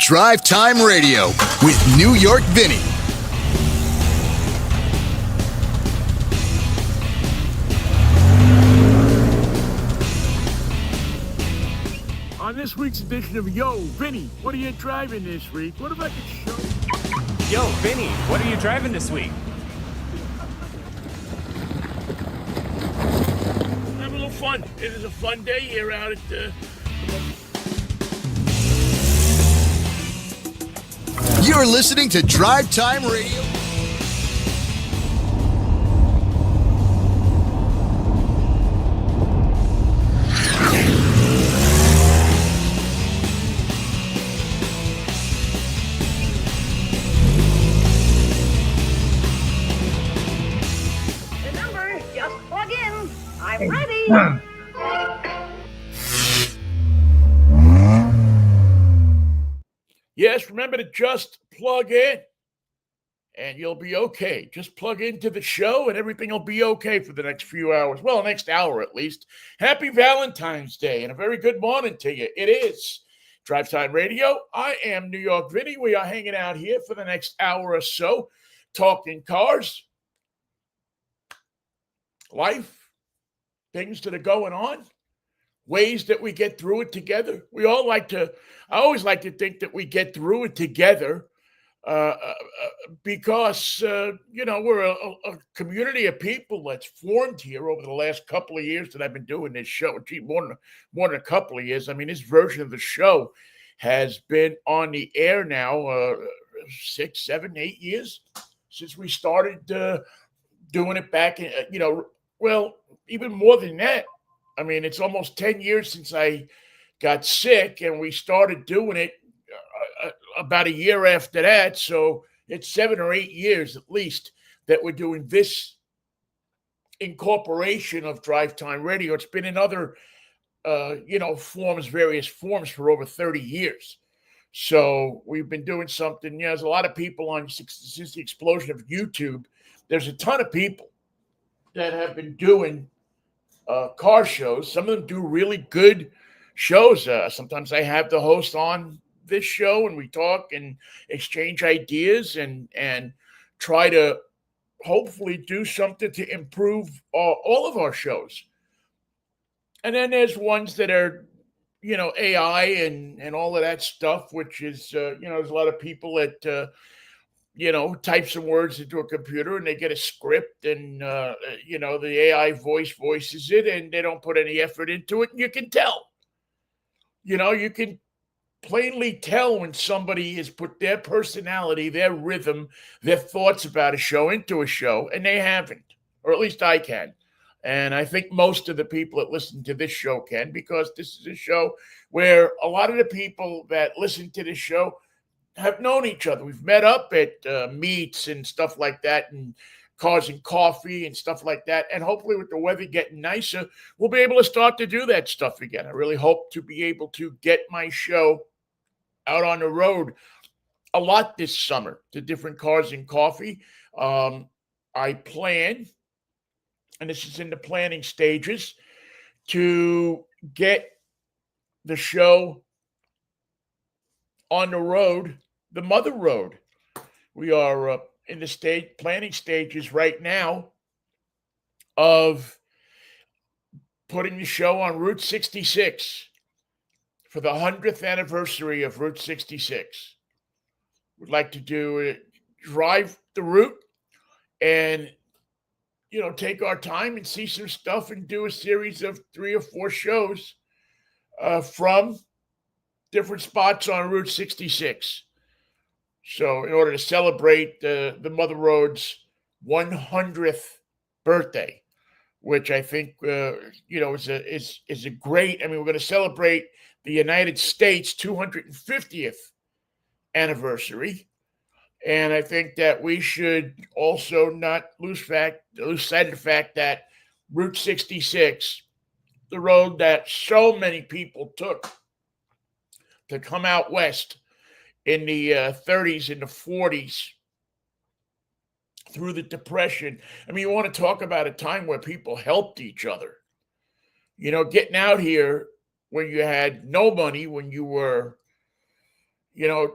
Drivetime Radio with New York Vinnie. On this week's edition of Yo, Vinnie, what are you driving this week? What if I could show? Yo, Vinnie, what are you driving this week? Have a little fun. It is a fun day here out at You're listening to Drivetime Radio. Remember, just plug in. I'm ready. Yes, remember to just plug in and you'll be okay. Just plug into the show and everything will be okay for the next few hours. Well, next hour at least. Happy Valentine's Day and a very good morning to you. It is Drivetime Radio. I am New York Vinnie. We are hanging out here for the next hour or so, talking cars, life, things that are going on, ways that we get through it together. I always like to think that we get through it together because, we're a community of people that's formed here over the last couple of years that I've been doing this show. Gee, more than a couple of years. I mean, this version of the show has been on the air now 6, 7, 8 years since we started doing it back in, even more than that. I mean, it's almost 10 years since I got sick, and we started doing it about a year after that. So it's 7 or 8 years at least that we're doing this incorporation of Drivetime Radio. It's been in other, various forms for over 30 years. So we've been doing something. There's a lot of people since the explosion of YouTube. There's a ton of people that have been doing car shows. Some of them do really good shows. Sometimes I have the host on this show and we talk and exchange ideas and try to hopefully do something to improve all of our shows. And then there's ones that are, AI and all of that stuff, which is, there's a lot of people that, type some words into a computer and they get a script and, the AI voices it and they don't put any effort into it. And you can tell. You can plainly tell when somebody has put their personality, their rhythm, their thoughts about a show into a show, and they haven't, or at least I can. And I think most of the people that listen to this show can, because this is a show where a lot of the people that listen to this show have known each other. We've met up at meets and stuff like that, and cars and coffee and stuff like that. And hopefully with the weather getting nicer, we'll be able to start to do that stuff again. I really hope to be able to get my show out on the road a lot this summer to different cars and coffee. I plan, and this is in the planning stages, to get the show on the road, the mother road. We are in the planning stages right now of putting the show on Route 66 for the 100th anniversary of Route 66. We'd like to drive the route and, take our time and see some stuff and do a series of 3 or 4 shows from different spots on Route 66. So in order to celebrate the Mother Road's 100th birthday, which I think, is a great, we're going to celebrate the United States 250th anniversary. And I think that we should also not lose sight of the fact that Route 66, the road that so many people took to come out west in the 30s and the 40s through the Depression. You want to talk about a time where people helped each other. Getting out here when you had no money, when you were you know,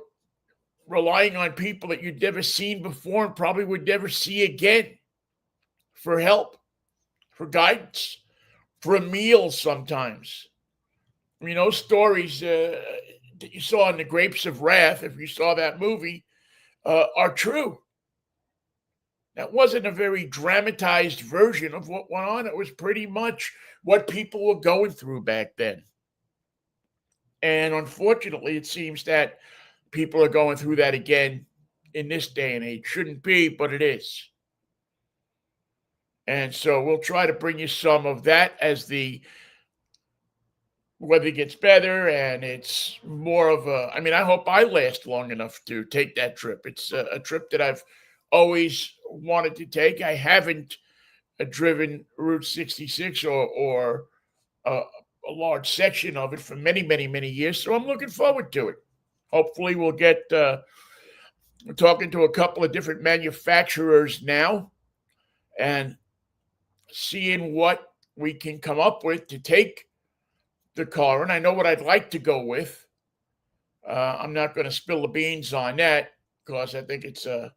relying on people that you'd never seen before and probably would never see again for help, for guidance, for a meal sometimes. I mean, those stories that you saw in The Grapes of Wrath, if you saw that movie, are true. That wasn't a very dramatized version of what went on. It was pretty much what people were going through back then. And unfortunately, it seems that people are going through that again in this day and age. Shouldn't be, but it is. And so we'll try to bring you some of that as the weather gets better and it's more of a, I mean, I hope I last long enough to take that trip. It's a trip that I've always wanted to take. I haven't driven Route 66 or a large section of it for many, many, many years. So I'm looking forward to it. Hopefully we'll get, we're talking to a couple of different manufacturers now and seeing what we can come up with to take the car. And I know what I'd like to go with. I'm not going to spill the beans on that because I think it's a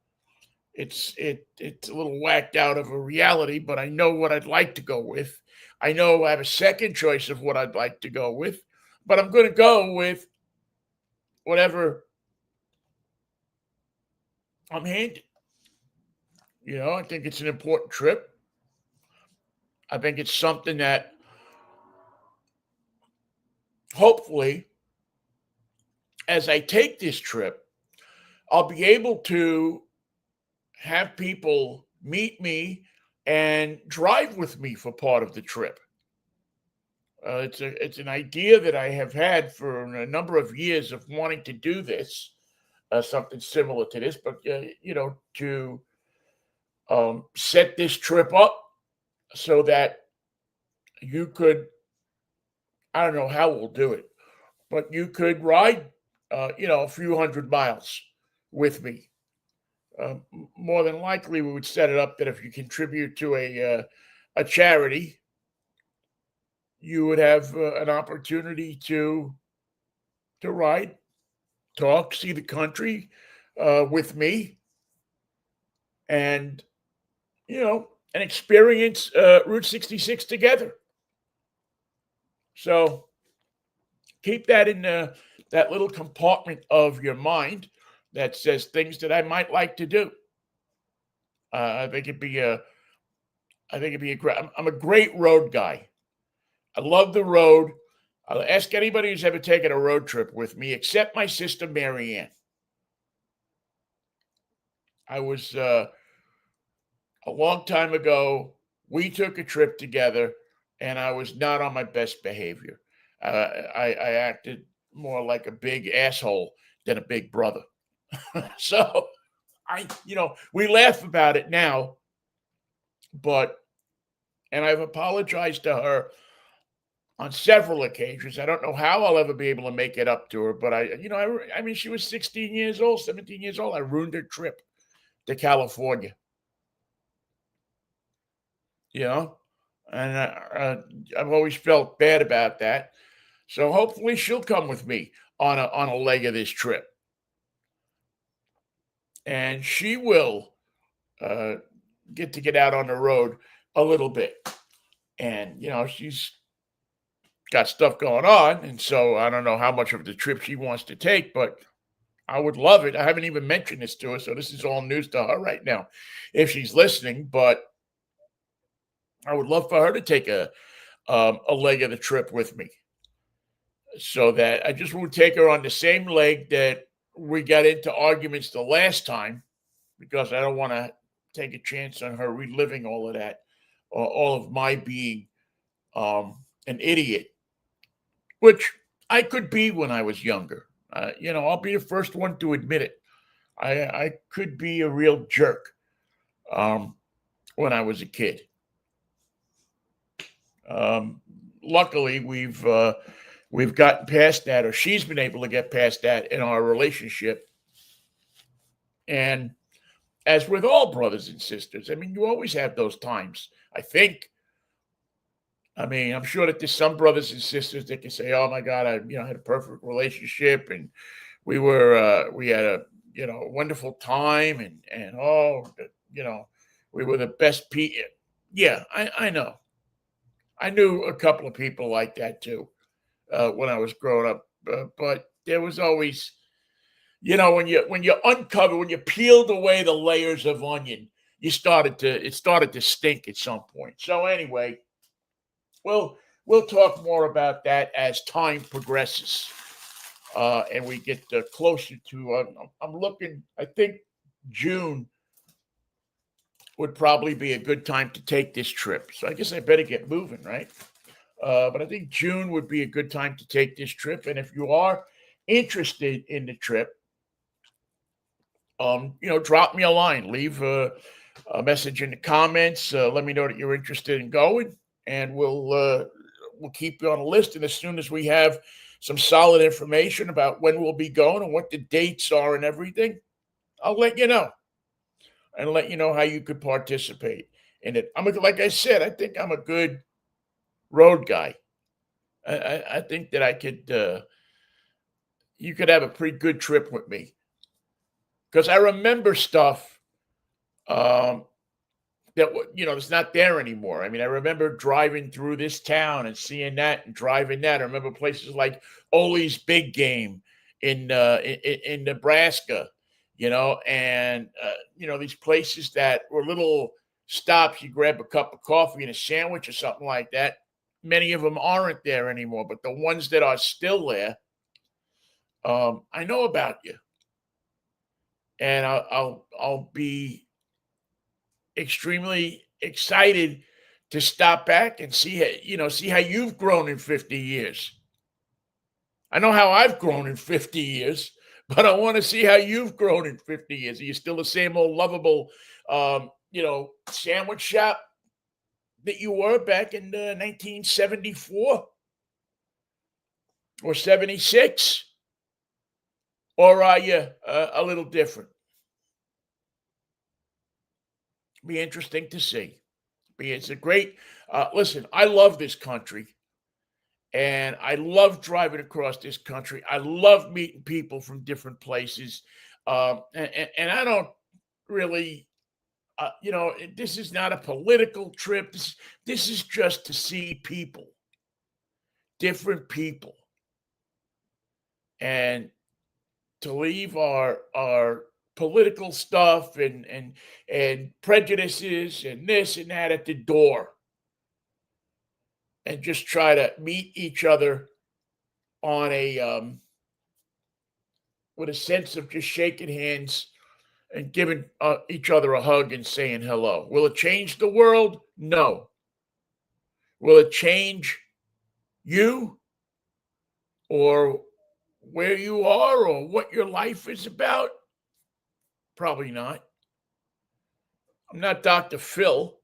little whacked out of a reality, but I know what I'd like to go with. I know I have a second choice of what I'd like to go with, but I'm going to go with whatever I'm handed. You know, I think it's an important trip. I think it's something that hopefully, as I take this trip, I'll be able to have people meet me and drive with me for part of the trip. It's an idea that I have had for a number of years of wanting to do this, something similar to this, but you know, to set this trip up so that you could, I don't know how we'll do it, but you could ride, you know, a few hundred miles with me. More than likely, we would set it up that if you contribute to a charity, you would have an opportunity to ride, talk, see the country with me, and you know, and experience Route 66 together. So keep that in that little compartment of your mind that says things that I might like to do. I think it'd be a, I think it'd be a great. I'm a great road guy. I love the road. I'll ask anybody who's ever taken a road trip with me, except my sister Marianne. I was a long time ago. We took a trip together, and I was not on my best behavior. I acted more like a big asshole than a big brother. So you know, we laugh about it now, and I've apologized to her on several occasions. I don't know how I'll ever be able to make it up to her, but I mean, she was 16 years old, 17 years old. I ruined her trip to California, you know, and I've always felt bad about that. So hopefully she'll come with me on a leg of this trip. And she will get out on the road a little bit. And, you know, she's got stuff going on. And so I don't know how much of the trip she wants to take, but I would love it. I haven't even mentioned this to her, so this is all news to her right now if she's listening. But I would love for her to take a leg of the trip with me so that I just won't take her on the same leg that we got into arguments the last time, because I don't want to take a chance on her reliving all of that, or all of my being an idiot, which I could be when I was younger. You know, I'll be the first one to admit it. I could be a real jerk when I was a kid. Luckily, we've gotten past that, or she's been able to get past that in our relationship. And as with all brothers and sisters, I mean, you always have those times, I think. I mean, I'm sure that there's some brothers and sisters that can say, oh my God, I had a perfect relationship and we had a wonderful time, and we were the best people. Yeah, I know. I knew a couple of people like that too when I was growing up, but there was always, when you uncover, when you peeled away the layers of onion, it started to stink at some point. So anyway, we'll talk more about that as time progresses, and we get closer to. I'm looking. I think June would probably be a good time to take this trip. So I guess I better get moving, right? But I think June would be a good time to take this trip. And if you are interested in the trip, drop me a line, leave a message in the comments. Let me know that you're interested in going, and we'll keep you on the list. And as soon as we have some solid information about when we'll be going and what the dates are and everything, I'll let you know and let you know how you could participate in it. Like I said, I think I'm a good road guy. I think that I could. You could have a pretty good trip with me because I remember stuff um, that it's not there anymore. I mean, I remember driving through this town and seeing that and driving that. I remember places like Ole's Big Game in Nebraska, and these places that were little stops. You grab a cup of coffee and a sandwich or something like that. Many of them aren't there anymore, but the ones that are still there, I know about you, and I'll be extremely excited to stop back and see how you've grown in 50 years. I know how I've grown in 50 years, but I want to see how you've grown in 50 years. Are you still the same old lovable, sandwich shop that you were back in 1974 or 76? Or are you a little different? Be interesting to see. It's a great, listen, I love this country and I love driving across this country. I love meeting people from different places. And I don't really, this is not a political trip. This is just to see people, different people, and to leave our political stuff and prejudices and this and that at the door and just try to meet each other on a with a sense of just shaking hands and giving each other a hug and saying hello. Will it change the world? No. Will it change you or where you are or what your life is about? Probably not. I'm not Dr. Phil.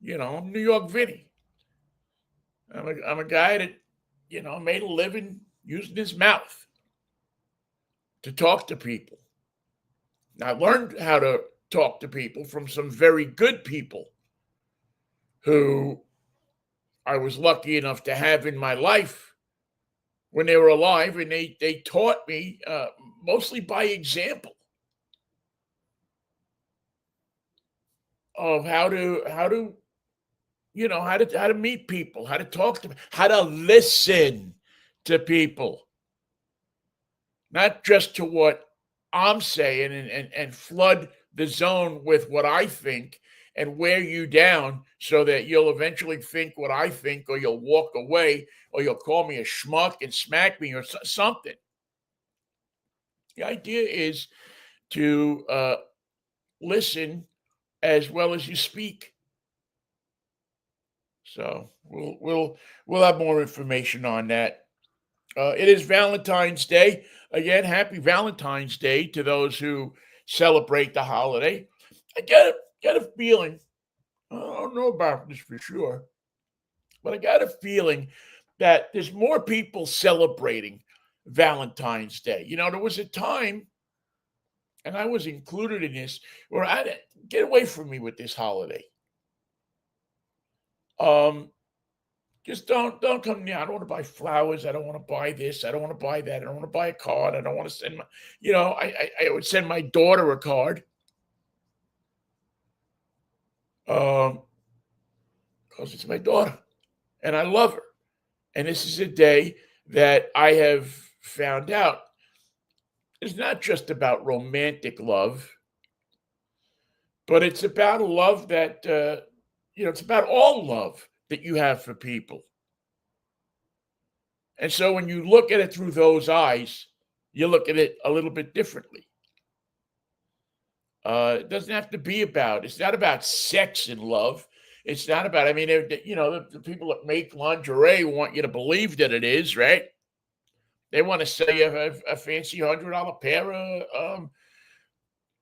I'm New York Vinnie. I'm a guy that, made a living using his mouth to talk to people. And I learned how to talk to people from some very good people who I was lucky enough to have in my life when they were alive, and they taught me mostly by example of how to how to meet people, how to talk to them, how to listen to people, not just to what I'm saying and flood the zone with what I think and wear you down so that you'll eventually think what I think, or you'll walk away, or you'll call me a schmuck and smack me or something. The idea is to listen as well as you speak. So we'll have more information on that. It is Valentine's Day. Again, happy Valentine's Day to those who celebrate the holiday. I get a feeling, I don't know about this for sure, but I got a feeling that there's more people celebrating Valentine's Day. There was a time, and I was included in this, where I get away from me with this holiday. Just don't come near. I don't want to buy flowers. I don't want to buy this. I don't want to buy that. I don't want to buy a card. I don't want to send my, I would send my daughter a card. Because it's my daughter and I love her. And this is a day that I have found out is not just about romantic love, but it's about a love that, it's about all love that you have for people. And so when you look at it through those eyes, you look at it a little bit differently. It doesn't have to be it's not about sex and love. It's not about, the people that make lingerie want you to believe that it is, right? They want to sell you a fancy $100 pair of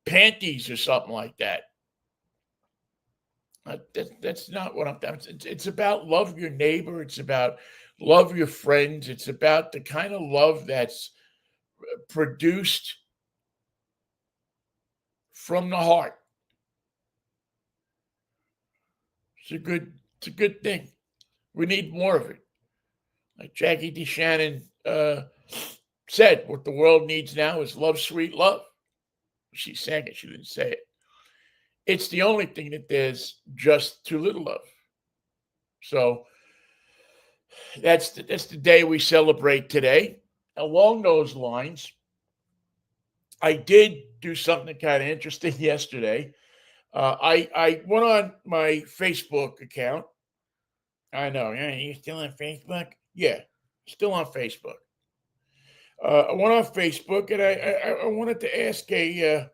panties or something like that. That's not what I'm talking. It's about love your neighbor. It's about love your friends. It's about the kind of love that's produced from the heart. It's a good thing. We need more of it. Like Jackie DeShannon said, what the world needs now is love, sweet love. She sang it. She didn't say it. It's the only thing that there's just too little of. So that's the day we celebrate today. Along those lines, I did do something kind of interesting yesterday. I went on my Facebook account. I know. Yeah, you still on Facebook? Yeah, still on Facebook. I went on Facebook and I wanted to ask a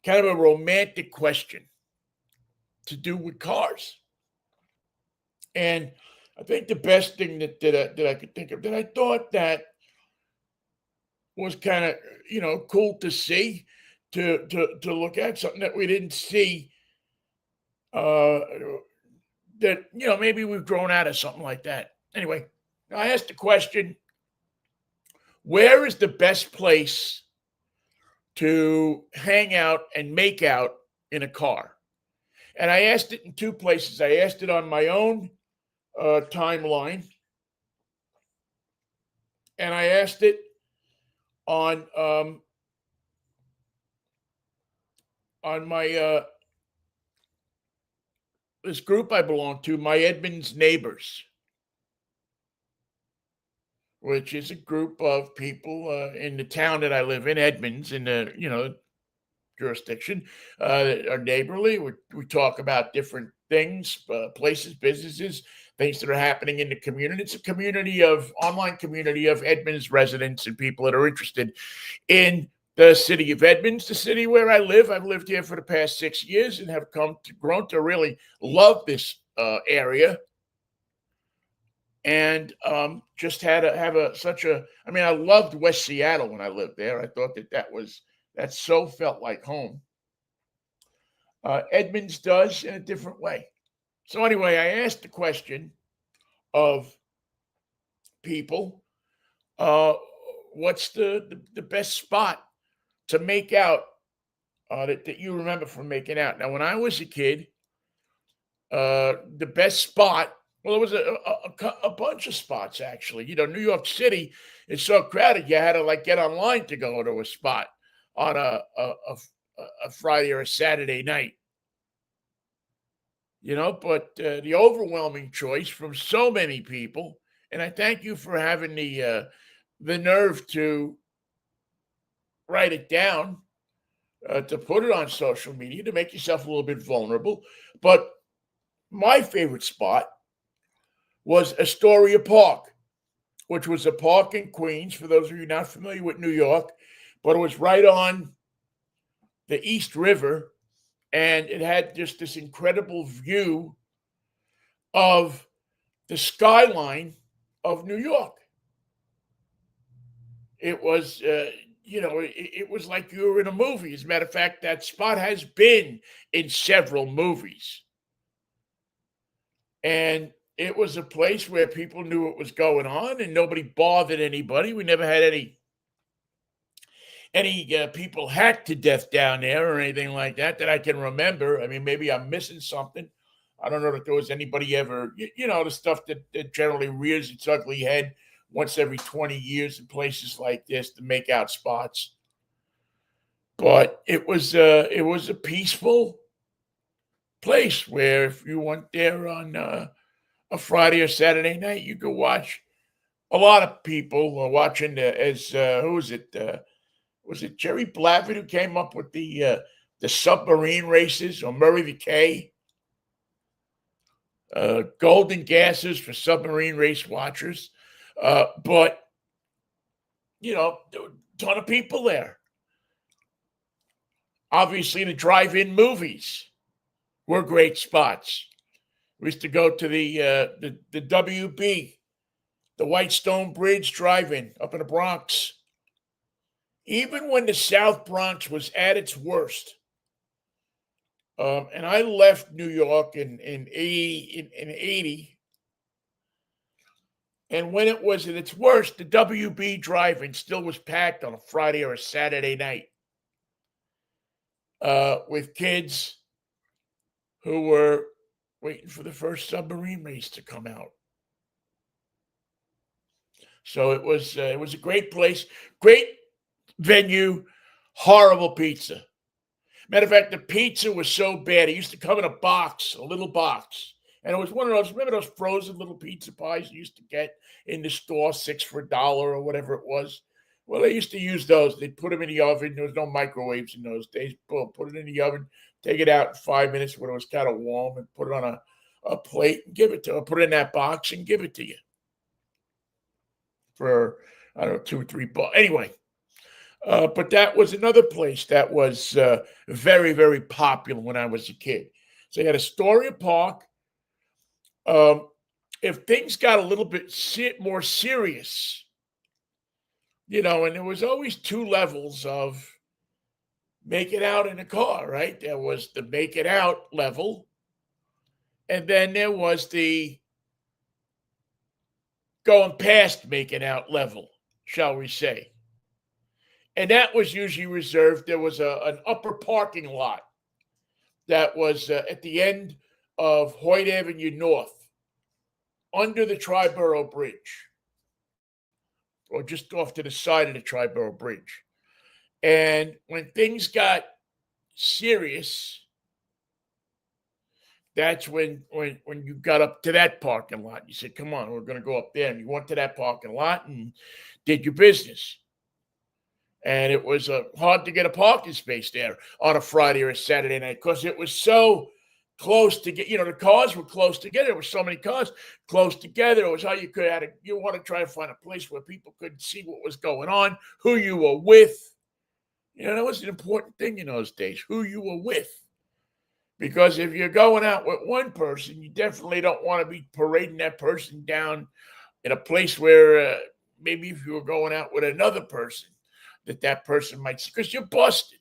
kind of a romantic question to do with cars. And I think the best thing that I could think of that I thought that was kind of cool to see, to look at, something that we didn't see, that maybe we've grown out of something like that. Anyway, I asked the question, where is the best place to hang out and make out in a car? And I asked it in two places. I asked it on my own timeline, and I asked it on my this group I belong to, my Edmonds Neighbors, which is a group of people in the town that I live in, Edmonds, in the jurisdiction, are neighborly. We talk about different things, places, businesses, things that are happening in the community. It's a online community of Edmonds residents and people that are interested in the city of Edmonds, the city where I live. I've lived here for the past 6 years and have grown to really love this area. And just I loved West Seattle when I lived there. I thought that so felt like home. Edmonds does in a different way. So anyway, I asked the question of people, what's the best spot to make out that you remember from making out? Now, when I was a kid, the best spot, well, there was a bunch of spots, actually. New York City is so crowded, you had to get online to go to a spot on a Friday or a Saturday night. But the overwhelming choice from so many people, and I thank you for having the nerve to write it down, to put it on social media, to make yourself a little bit vulnerable. But my favorite spot was Astoria Park, which was a park in Queens, for those of you not familiar with New York, but it was right on the East River. And it had just this incredible view of the skyline of New York. It was, it was like you were in a movie. As a matter of fact, that spot has been in several movies. And it was a place where people knew what was going on and nobody bothered anybody. We never had any people hacked to death down there or anything like that I can remember. I mean, maybe I'm missing something. I don't know that there was anybody ever, the stuff that generally rears its ugly head once every 20 years in places like this, the makeout spots. But it was a peaceful place where if you went there on a Friday or Saturday night, you could watch. A lot of people were watching who was it? Was it Jerry Blavat who came up with the submarine races, or Murray the K? Golden gases for submarine race watchers. But, there were a ton of people there. Obviously, the drive-in movies were great spots. We used to go to the WB, the Whitestone Bridge Drive-In up in the Bronx. Even when the South Bronx was at its worst, and I left New York in 80, and when it was at its worst, the WB Drive-In still was packed on a Friday or a Saturday night with kids who were waiting for the first submarine race to come out. So it was a great place, great venue, horrible pizza. Matter of fact, the pizza was so bad. It used to come in a box, a little box. And it was one of those, remember those frozen little pizza pies you used to get in the store, 6 for $1 or whatever it was? Well, they used to use those. They'd put them in the oven. There was no microwaves in those days. Boom, put it in the oven, take it out in 5 minutes when it was kind of warm, and put it on a plate and give it to them. Put it in that box and give it to you for, I don't know, $2 or $3. Anyway, but that was another place that was very, very popular when I was a kid. So you had Astoria Park. If things got a little bit more serious, and there was always 2 levels of make it out in a car, right? There was the make it out level, and then there was the going past making out level, shall we say. And that was usually reserved. There was an upper parking lot that was at the end of Hoyt Avenue North, under the Triborough Bridge, or just off to the side of the Triborough Bridge. And when things got serious, that's when you got up to that parking lot. You said, come on, we're going to go up there. And you went to that parking lot and did your business. And it was hard to get a parking space there on a Friday or a Saturday night because it was so close to get, the cars were close together. There were so many cars close together. It was how you want to try to find a place where people could see what was going on, who you were with. That was an important thing in those days, who you were with. Because if you're going out with one person, you definitely don't want to be parading that person down in a place where maybe if you were going out with another person, that person might see, because you're busted,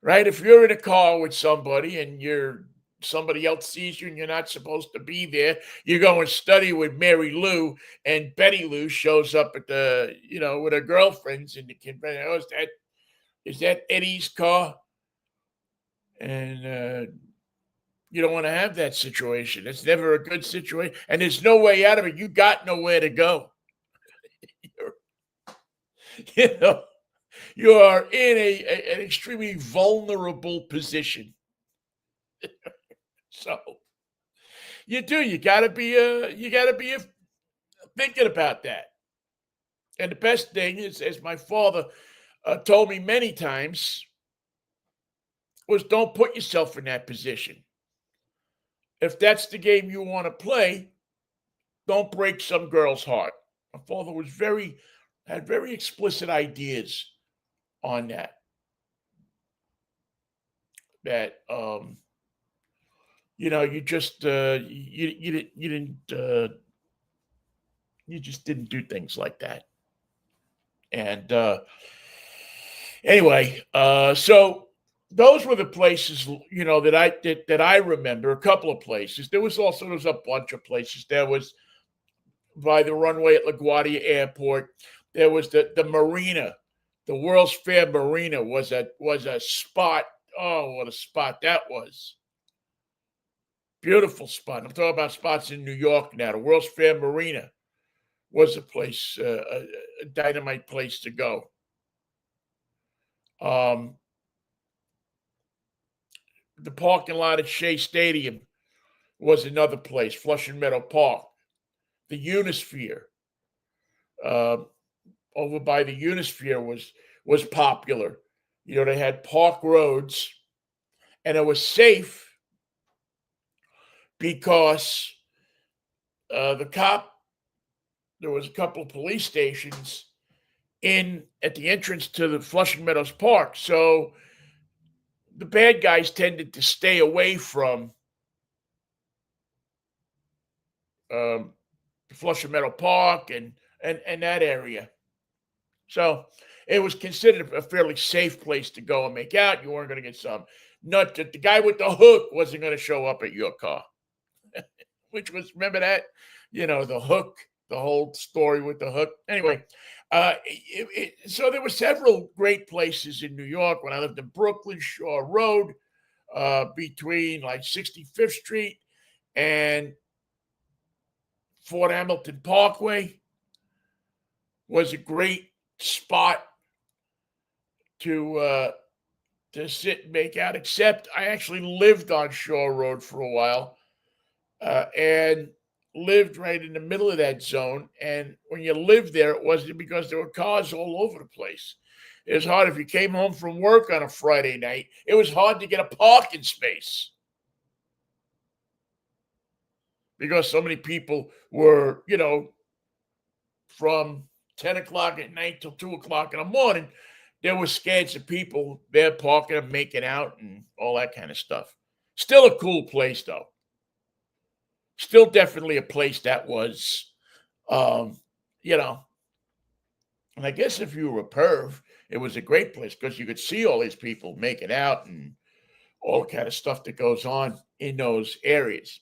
right? If you're in a car with somebody and somebody else sees you and you're not supposed to be there, you go and study with Mary Lou, and Betty Lou shows up at the, with her girlfriends in the convention. Oh, is that Eddie's car? And you don't want to have that situation. It's never a good situation, and there's no way out of it. You got nowhere to go. You are in an extremely vulnerable position. So you got to be thinking about that. And the best thing is, as my father told me many times, was don't put yourself in that position. If that's the game you want to play, don't break some girl's heart. My father had very explicit ideas on that. That you just you just didn't do things like that. And anyway, so those were the places, that I remember. A couple of places. There was a bunch of places. There was by the runway at LaGuardia Airport. There was the marina, the World's Fair Marina was a spot. Oh, what a spot that was! Beautiful spot. I'm talking about spots in New York now. The World's Fair Marina was a place, a dynamite place to go. The parking lot at Shea Stadium was another place, Flushing Meadow Park. The Unisphere, over by the Unisphere was popular. You know, they had park roads, and it was safe because there was a couple of police stations at the entrance to the Flushing Meadows Park. So the bad guys tended to stay away from Flushing Meadow Park and that area. So it was considered a fairly safe place to go and make out. You weren't going to get some nut. The guy with the hook wasn't going to show up at your car, which was, remember that? You know, the hook, the whole story with the hook. Anyway, so there were several great places in New York when I lived in Brooklyn, Shore Road, between like 65th Street and Fort Hamilton Parkway was a great spot to sit and make out, except I actually lived on Shore Road for a while and lived right in the middle of that zone. And when you lived there, it wasn't because there were cars all over the place. It was hard if you came home from work on a Friday night. It was hard to get a parking space because so many people were, you know, from 10 o'clock at night till 2 o'clock in the morning, there were scads of people there parking and making out and all that kind of stuff. Still a cool place, though. Still definitely a place that was, you know, and I guess if you were a perv, it was a great place because you could see all these people making out and all the kind of stuff that goes on in those areas.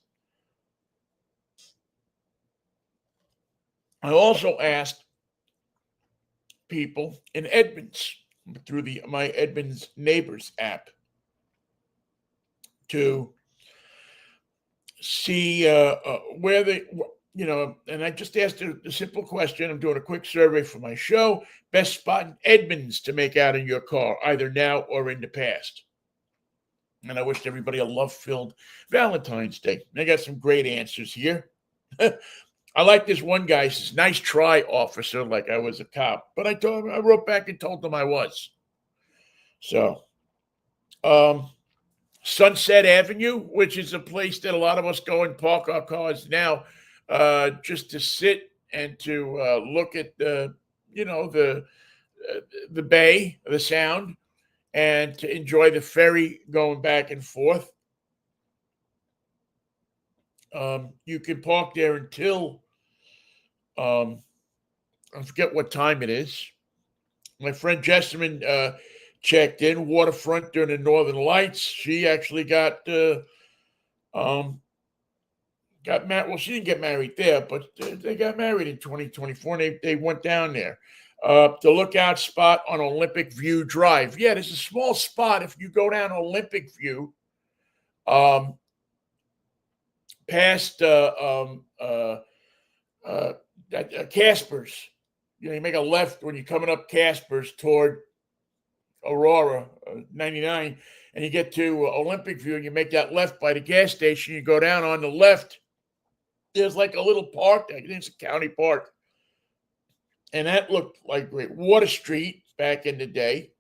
I also asked people in Edmonds through my Edmonds Neighbors app to see where they, you know, and I just asked a simple question. I'm doing a quick survey for my show. Best spot in Edmonds to make out in your car, either now or in the past. And I wished everybody a love-filled Valentine's Day. I got some great answers here. I like this one guy. He says, "Nice try, officer," like I was a cop. But I wrote back and told him I was. So, Sunset Avenue, which is a place that a lot of us go and park our cars now, just to sit and to look at the, you know, the bay, the sound, and to enjoy the ferry going back and forth. You can park there until I forget what time it is. My friend Jessamine checked in waterfront during the Northern Lights. She actually got married. Well, she didn't get married there, but they got married in 2024. And they went down there. The lookout spot on Olympic View Drive. Yeah, there's a small spot if you go down Olympic View, past Casper's. You know, you make a left when you're coming up Casper's toward Aurora 99, and you get to Olympic View, and you make that left by the gas station. You go down on the left. There's like a little park. I think it's a county park. And that looked like great. Water Street back in the day.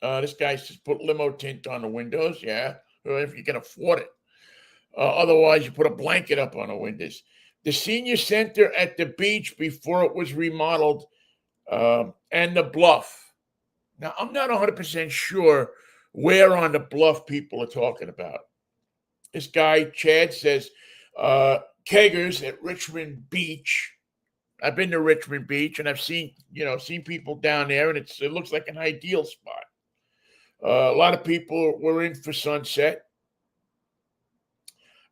This guy just put limo tint on the windows. Yeah, if you can afford it. Otherwise, you put a blanket up on the windows. The senior center at the beach before it was remodeled, and the Bluff. Now, I'm not 100% sure where on the Bluff people are talking about. This guy, Chad, says, Keggers at Richmond Beach. I've been to Richmond Beach, and I've seen people down there, and it looks like an ideal spot. A lot of people were in for Sunset.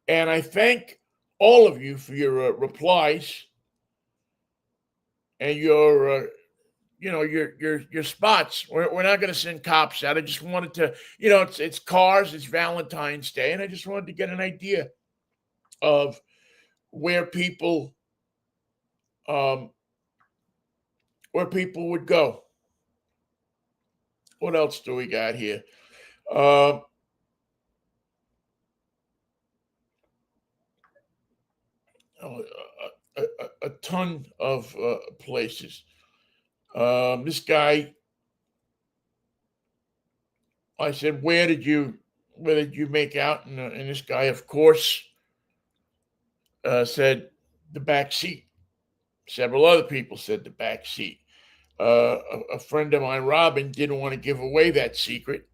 And I thank all of you for your replies and your, your spots. We're not going to send cops out. I just wanted to, it's cars, it's Valentine's Day, and I just wanted to get an idea of where people would go. What else do we got here? A ton of places. This guy, I said, where did you make out? And this guy, of course, said the back seat. Several other people said the back seat. A friend of mine, Robin, didn't want to give away that secret.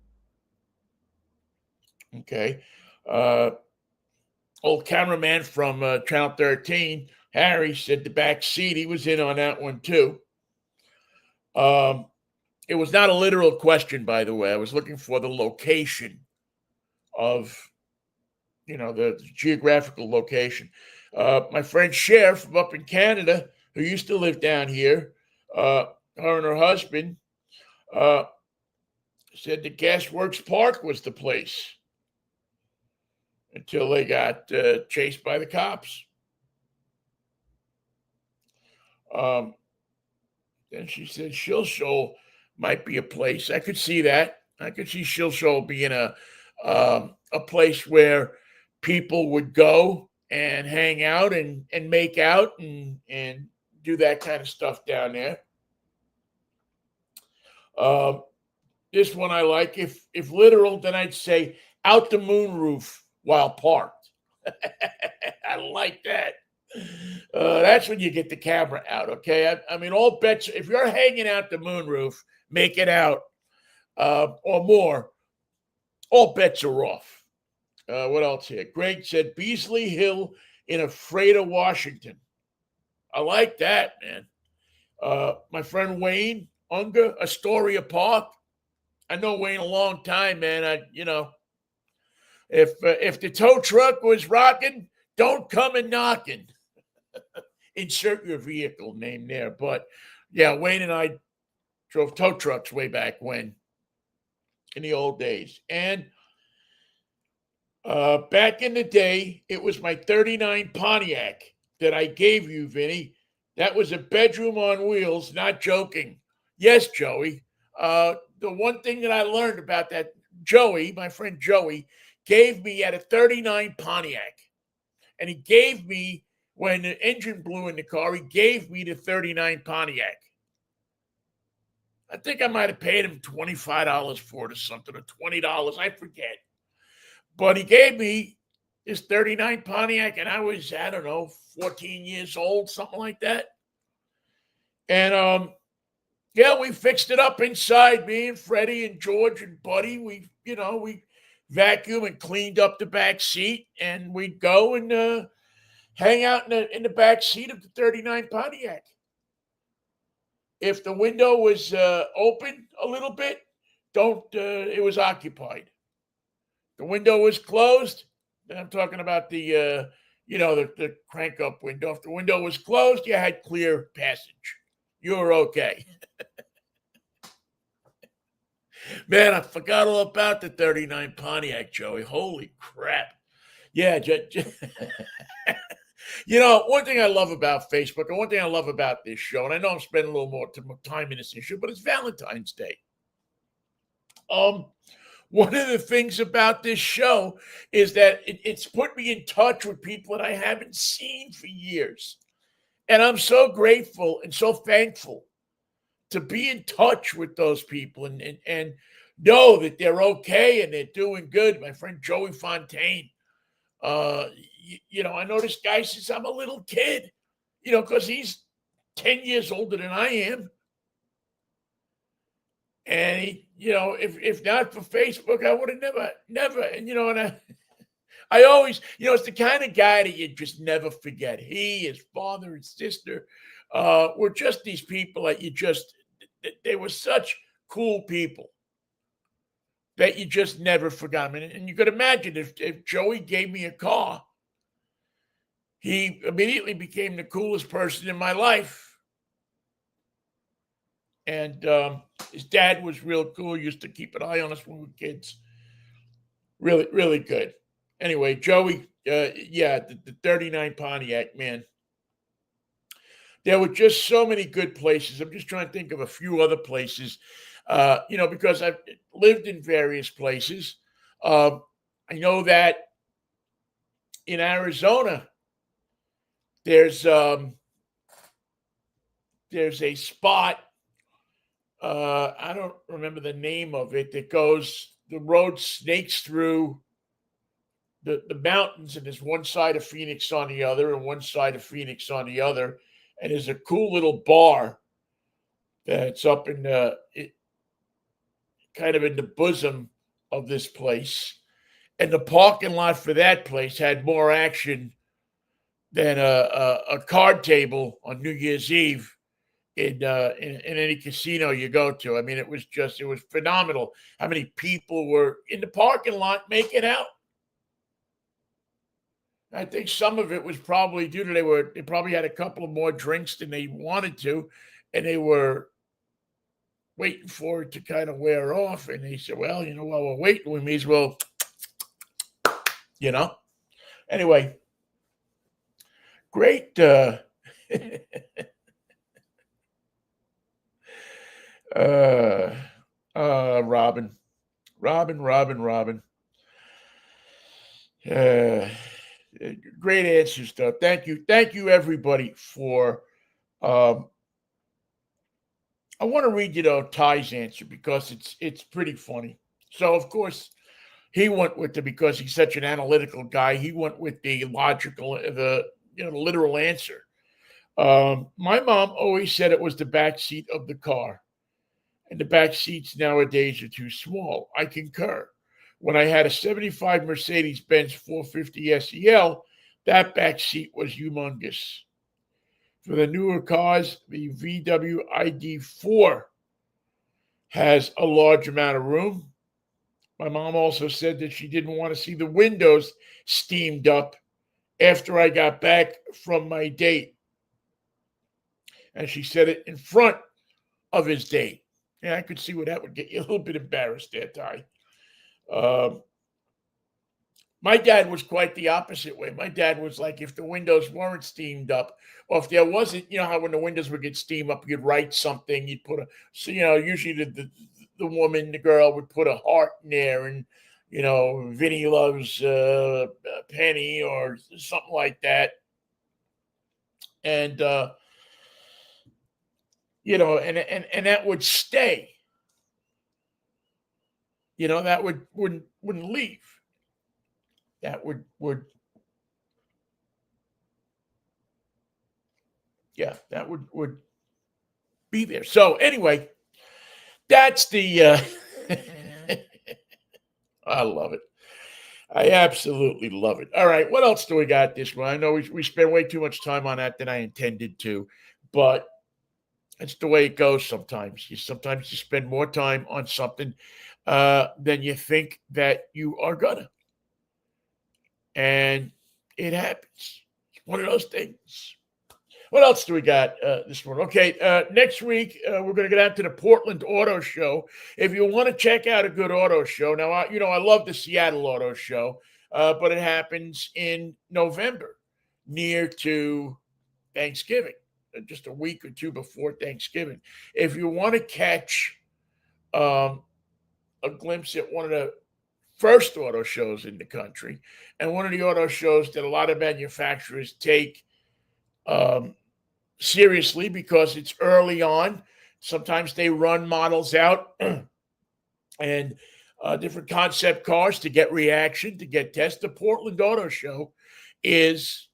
Okay. Old cameraman from Channel 13, Harry, said the back seat. He was in on that one too. It was not a literal question, by the way. I was looking for the location of, the geographical location. My friend Cher from up in Canada, who used to live down here, her and her husband said the Gasworks Park was the place until they got chased by the cops. Then she said Shilshole might be a place. I could see that. I could see Shilshole being a place where people would go and hang out and make out and do that kind of stuff down there. This one I like. If literal, then I'd say out the moonroof while parked. I like that. That's when you get the camera out, okay? I mean, all bets, if you're hanging out the moonroof, make it out or more, all bets are off. What else here? Greg said Beasley Hill in Ephrata, Washington. I like that, man. My friend Wayne Unger, Astoria Park. I know Wayne a long time, man. If the tow truck was rocking, don't come and knocking. Insert your vehicle name there. But yeah, Wayne and I drove tow trucks way back when, in the old days. And back in the day, it was my 39 Pontiac that I gave you, Vinny. That was a bedroom on wheels, not joking. Yes, Joey. The one thing that I learned about that, Joey, my friend Joey, gave me at a 39 Pontiac. And he gave me, when the engine blew in the car, he gave me the 39 Pontiac. I think I might have paid him $25 for it or something, or $20. I forget. But he gave me his 39 Pontiac, and I was, 14 years old, something like that. And, we fixed it up inside, me and Freddie and George and Buddy. We vacuumed and cleaned up the back seat, and we'd go and hang out in the back seat of the 39 Pontiac. If the window was open a little bit, it was occupied. The window was closed. Then I'm talking about the crank up window. If the window was closed, you had clear passage. You were okay. Man, I forgot all about the 39 Pontiac, Joey. Holy crap. Yeah. One thing I love about Facebook and one thing I love about this show, and I know I'm spending a little more time in this issue, but it's Valentine's Day. One of the things about this show is that it's put me in touch with people that I haven't seen for years. And I'm so grateful and so thankful to be in touch with those people and know that they're okay and they're doing good. My friend Joey Fontaine, I know this guy since I'm a little kid, because he's 10 years older than I am. And he, if not for Facebook, I would have never, and I always, it's the kind of guy that you just never forget. He, his father, his sister, were just these people that they were such cool people that you just never forgot. And you could imagine if Joey gave me a car, he immediately became the coolest person in my life. And his dad was real cool. He used to keep an eye on us when we were kids. Really, really good. Anyway, Joey, the 39 Pontiac, man. There were just so many good places. I'm just trying to think of a few other places, because I've lived in various places. I know that in Arizona, there's a spot. I don't remember the name of it. That goes, the road snakes through the mountains, and there's one side of Phoenix on the other, and one side of Phoenix on the other. And there's a cool little bar that's up in kind of in the bosom of this place. And the parking lot for that place had more action than a card table on New Year's Eve in any casino you go to. I mean, it was phenomenal how many people were in the parking lot making out. I think some of it was probably due to they probably had a couple of more drinks than they wanted to, and they were waiting for it to kind of wear off. And they said, well, while we're waiting, we may as well, Anyway, great. Robin. Great answers, though. Thank you, everybody, for. I want to read Ty's answer because it's pretty funny. So of course he went with because he's such an analytical guy. He went with the logical, the literal answer. My mom always said it was the back seat of the car, and the back seats nowadays are too small. I concur. When I had a 75 Mercedes-Benz 450 SEL, that back seat was humongous. For the newer cars, the VW ID4 has a large amount of room. My mom also said that she didn't want to see the windows steamed up after I got back from my date. And she said it in front of his date. Yeah, I could see where that would get you a little bit embarrassed there, Ty. My dad was quite the opposite way. My dad was like, if the windows weren't steamed up, or if there wasn't, how when the windows would get steamed up, you'd write something, you'd put usually the woman, the girl would put a heart in there, and, Vinnie loves Penny or something like that. And, and that would stay. That wouldn't leave. That would be there. So anyway, that's the I love it. I absolutely love it. All right, what else do we got this one? I know we spent way too much time on that than I intended to, but that's the way it goes sometimes. Sometimes you spend more time on something than you think that you are gonna. And it happens. It's one of those things. What else do we got this morning? Okay, next week we're going to get out to the Portland Auto Show. If you want to check out a good auto show, now I love the Seattle Auto Show, but it happens in November, near to Thanksgiving, just a week or two before Thanksgiving. If you want to catch a glimpse at one of the first auto shows in the country, and one of the auto shows that a lot of manufacturers take seriously because it's early on. Sometimes they run models out and different concept cars to get reaction, to get tested. The Portland Auto Show is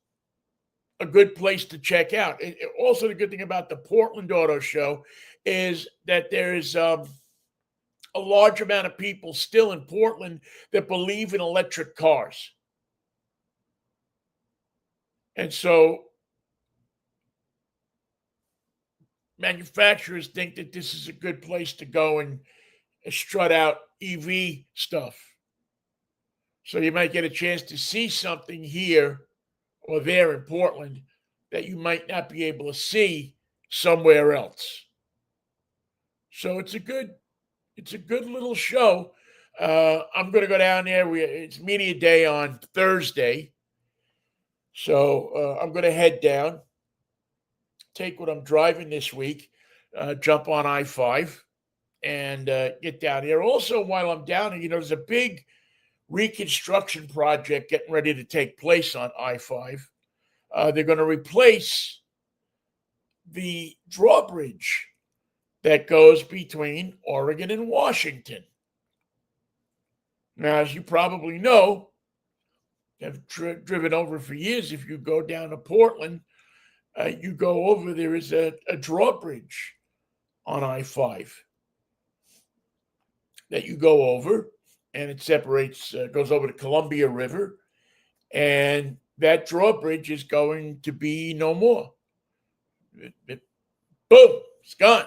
a good place to check out. Also, the good thing about the Portland Auto Show is that there is a large amount of people still in Portland that believe in electric cars. And so manufacturers think that this is a good place to go and strut out EV stuff. So you might get a chance to see something here or there in Portland that you might not be able to see somewhere else. So it's a good little show. I'm going to go down there. It's media day on Thursday. So I'm going to head down, take what I'm driving this week, jump on I-5 and get down here. Also, while I'm down here, there's a big reconstruction project getting ready to take place on I-5. They're going to replace the drawbridge that goes between Oregon and Washington. Now, as you probably know, I've driven over for years. If you go down to Portland, you go over, there is a drawbridge on I-5 that you go over, and it separates, goes over the Columbia River, and that drawbridge is going to be no more. Boom, it's gone.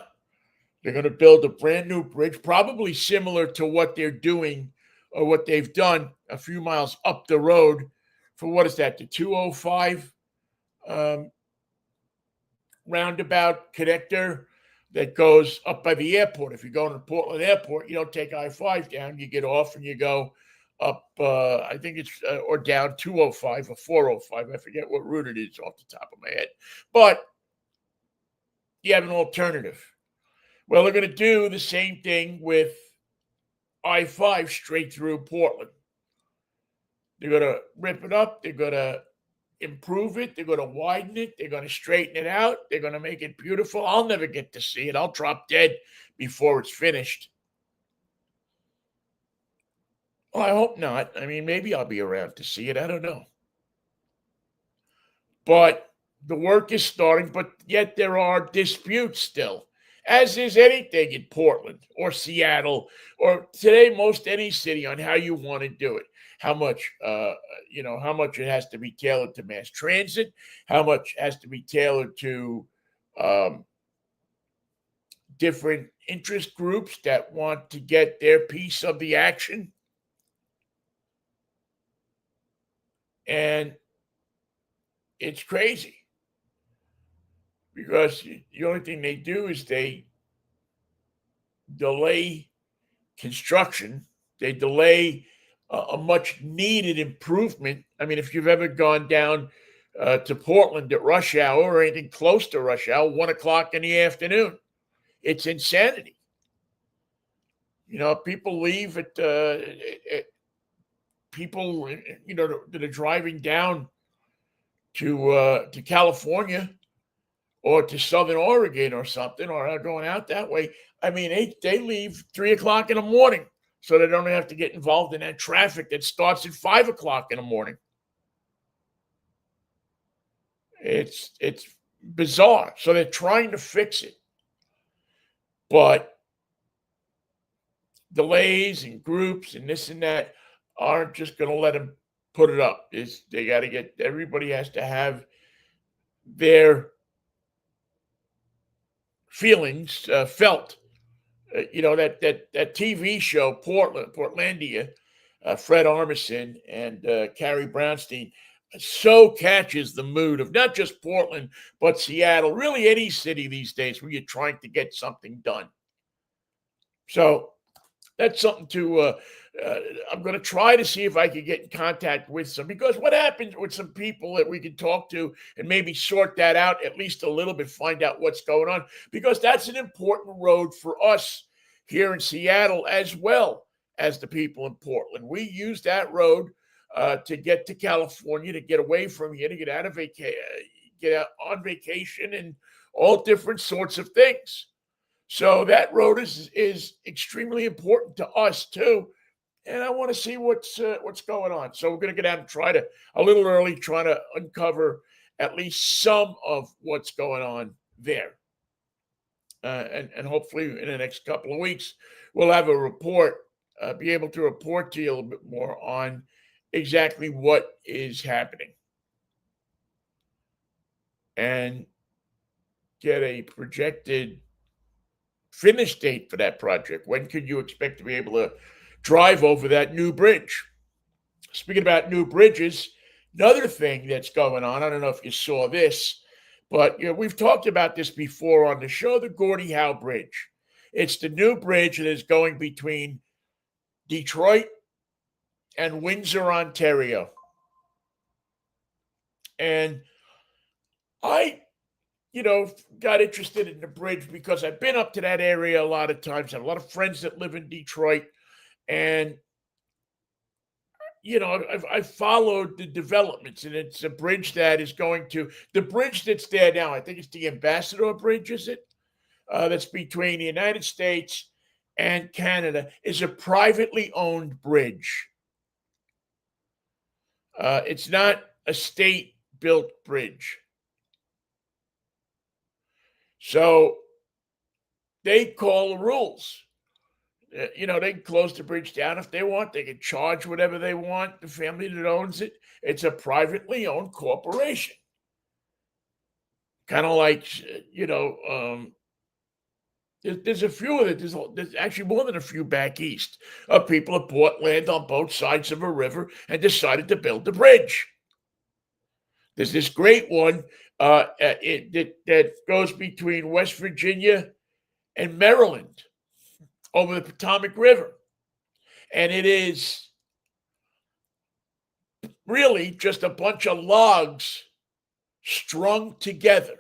They're going to build a brand new bridge, probably similar to what they're doing or what they've done a few miles up the road for, what is that, the 205 roundabout connector that goes up by the airport. If you go to the Portland airport, you don't take I-5 down. You get off and you go up, I think it's, or down 205 or 405. I forget what route it is off the top of my head. But you have an alternative. Well, they're going to do the same thing with I-5 straight through Portland. They're going to rip it up. They're going to improve it. They're going to widen it. They're going to straighten it out. They're going to make it beautiful. I'll never get to see it. I'll drop dead before it's finished. Well, I hope not. I mean, maybe I'll be around to see it. I don't know. But the work is starting, but yet there are disputes still, as is anything in Portland or Seattle or today most any city, on how you want to do it. How much, how much it has to be tailored to mass transit, how much has to be tailored to different interest groups that want to get their piece of the action. And it's crazy because the only thing they do is they delay construction. They delay a much needed improvement. I mean, if you've ever gone down to Portland at rush hour or anything close to rush hour, 1 o'clock in the afternoon, it's insanity. People leave at people, that are driving down to California or to Southern Oregon or something, or are going out that way. I mean, they leave 3 o'clock in the morning, so they don't have to get involved in that traffic that starts at 5 o'clock in the morning. It's bizarre. So they're trying to fix it. But delays and groups and this and that aren't just going to let them put it up. They got to get, everybody has to have their feelings felt. That TV show, Portlandia, Fred Armisen and Carrie Brownstein, so catches the mood of not just Portland, but Seattle, really any city these days where you're trying to get something done. So that's something to, I'm going to try to see if I can get in contact with some, because what happens with some people that we can talk to and maybe sort that out at least a little bit, find out what's going on, because that's an important road for us here in Seattle as well as the people in Portland. We use that road to get to California, to get away from here, to get out of get out on vacation and all different sorts of things. So that road is extremely important to us too. And I want to see what's going on. So we're going to get out and try to, a little early, try to uncover at least some of what's going on there. And hopefully in the next couple of weeks, we'll have a report, be able to report to you a little bit more on exactly what is happening. And get a projected finish date for that project. When could you expect to be able to drive over that new bridge? Speaking about new bridges, another thing that's going on, I don't know if you saw this, but we've talked about this before on the show, the Gordie Howe Bridge. It's the new bridge that is going between Detroit and Windsor, Ontario. And I, got interested in the bridge because I've been up to that area a lot of times. I have a lot of friends that live in Detroit. And, I've followed the developments, and it's a bridge that is the bridge that's there now, I think it's the Ambassador Bridge, is it? That's between the United States and Canada, is a privately owned bridge. It's not a state-built bridge. So they call the rules. They can close the bridge down if they want. They can charge whatever they want. The family that owns it, it's a privately owned corporation. Kind of like, there's a few of it. There's actually more than a few back east of people that bought land on both sides of a river and decided to build the bridge. There's this great one that goes between West Virginia and Maryland over the Potomac River. And it is really just a bunch of logs strung together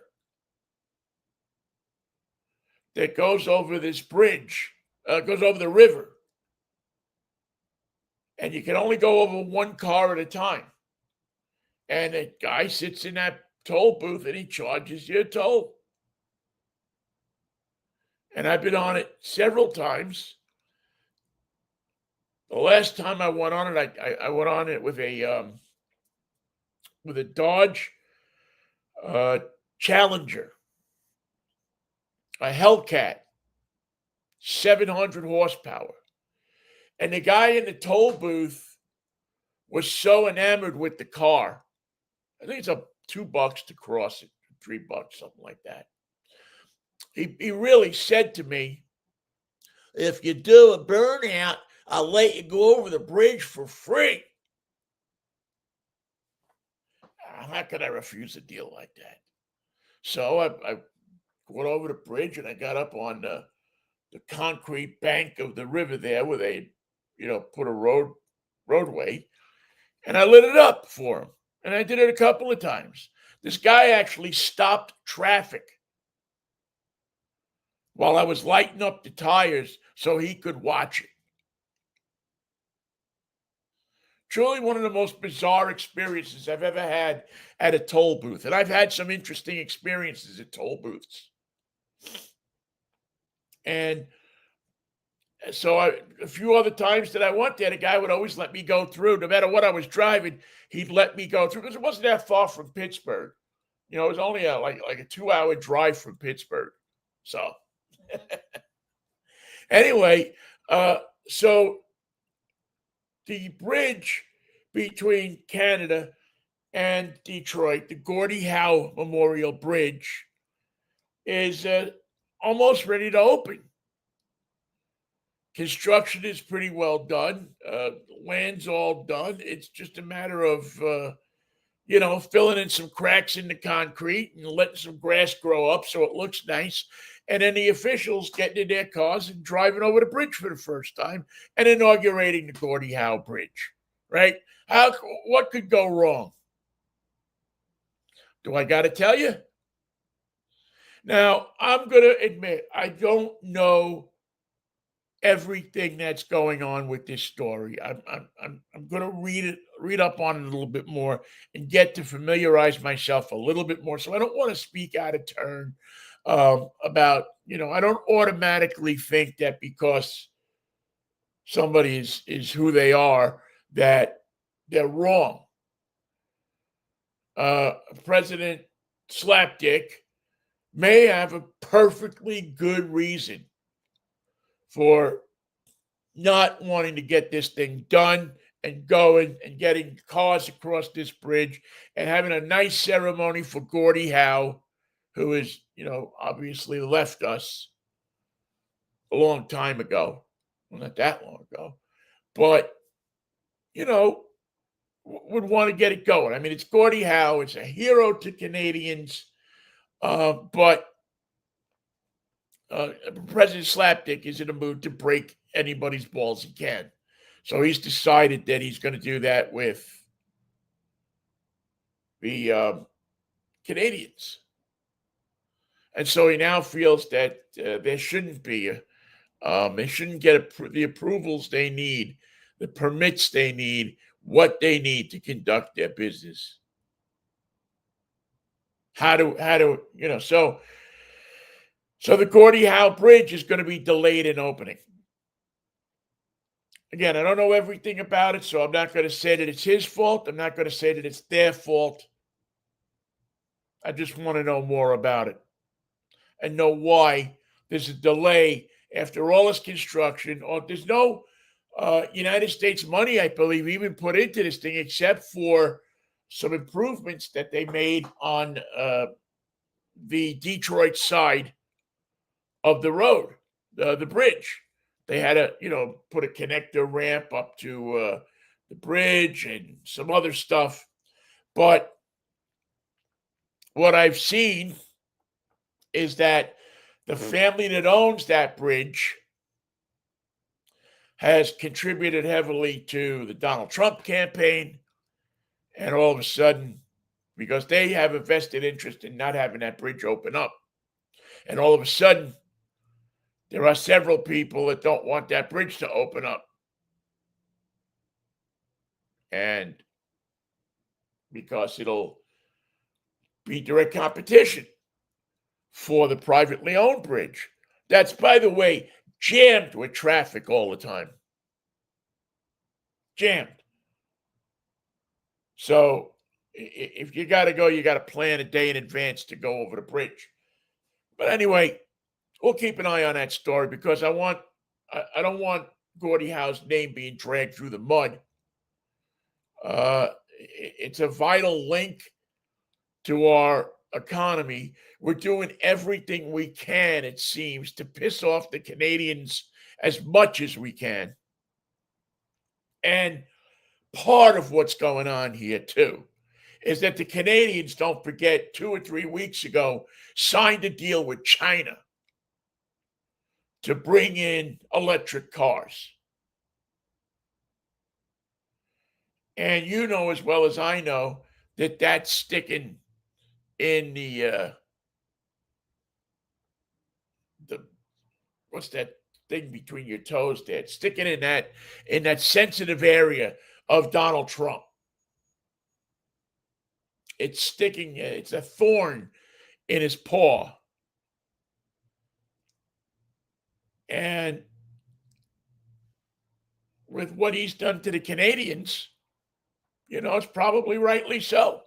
that goes over this bridge, goes over the river. And you can only go over one car at a time. And a guy sits in that toll booth and he charges you a toll. And I've been on it several times. The last time I went on it, I went on it with a Dodge Challenger, a Hellcat, 700 horsepower. And the guy in the toll booth was so enamored with the car. I think it's $2 to cross it, $3, something like that. He really said to me, if you do a burnout, I'll let you go over the bridge for free. How could I refuse a deal like that? So I went over the bridge and I got up on the concrete bank of the river there where they, put a roadway, and I lit it up for him. And I did it a couple of times. This guy actually stopped traffic while I was lighting up the tires so he could watch it. Truly one of the most bizarre experiences I've ever had at a toll booth. And I've had some interesting experiences at toll booths. And so a few other times that I went there, the guy would always let me go through. No matter what I was driving, he'd let me go through because it wasn't that far from Pittsburgh. It was only like a 2-hour drive from Pittsburgh. So anyway, so the bridge between Canada and Detroit, the Gordie Howe Memorial Bridge, is almost ready to open. Construction is pretty well done. Land's all done. It's just a matter of, filling in some cracks in the concrete and letting some grass grow up so it looks nice. And then the officials getting in their cars and driving over the bridge for the first time and inaugurating the Gordie Howe Bridge, right? What could go wrong? Do I got to tell you? Now, I'm going to admit, I don't know everything that's going on with this story. I'm going to read up on it a little bit more and get to familiarize myself a little bit more. So I don't want to speak out of turn about, I don't automatically think that because somebody is who they are, that they're wrong. President Slapdick may have a perfectly good reason for not wanting to get this thing done and going and getting cars across this bridge and having a nice ceremony for Gordie Howe, who is, obviously left us a long time ago. Well, not that long ago. But, would want to get it going. I mean, it's Gordie Howe. It's a hero to Canadians. But President Slapdick is in a mood to break anybody's balls he can. So he's decided that he's going to do that with the Canadians. And so he now feels that there shouldn't be, they shouldn't get the approvals they need, the permits they need, what they need to conduct their business. How to, so the Gordie Howe Bridge is going to be delayed in opening. Again, I don't know everything about it, so I'm not going to say that it's his fault. I'm not going to say that it's their fault. I just want to know more about it and know why there's a delay after all this construction. Or there's no United States money, I believe, even put into this thing except for some improvements that they made on the Detroit side of the road, the bridge. They had to, put a connector ramp up to the bridge and some other stuff. But what I've seen is that the family that owns that bridge has contributed heavily to the Donald Trump campaign. And all of a sudden, because they have a vested interest in not having that bridge open up, and all of a sudden, there are several people that don't want that bridge to open up. And because it'll be direct competition for the privately owned bridge. That's, by the way, jammed with traffic all the time. Jammed. So if you got to go, you got to plan a day in advance to go over the bridge. But anyway, we'll keep an eye on that story because I don't want Gordie Howe's name being dragged through the mud. It's a vital link to our economy. We're doing everything we can, it seems, to piss off the Canadians as much as we can. And part of what's going on here, too, is that the Canadians, don't forget, 2 or 3 weeks ago, signed a deal with China to bring in electric cars. And you know as well as I know that that's sticking in the what's that thing between your toes there? It's sticking in that sensitive area of Donald Trump. It's sticking, it's a thorn in his paw. And with what he's done to the Canadians, it's probably rightly so.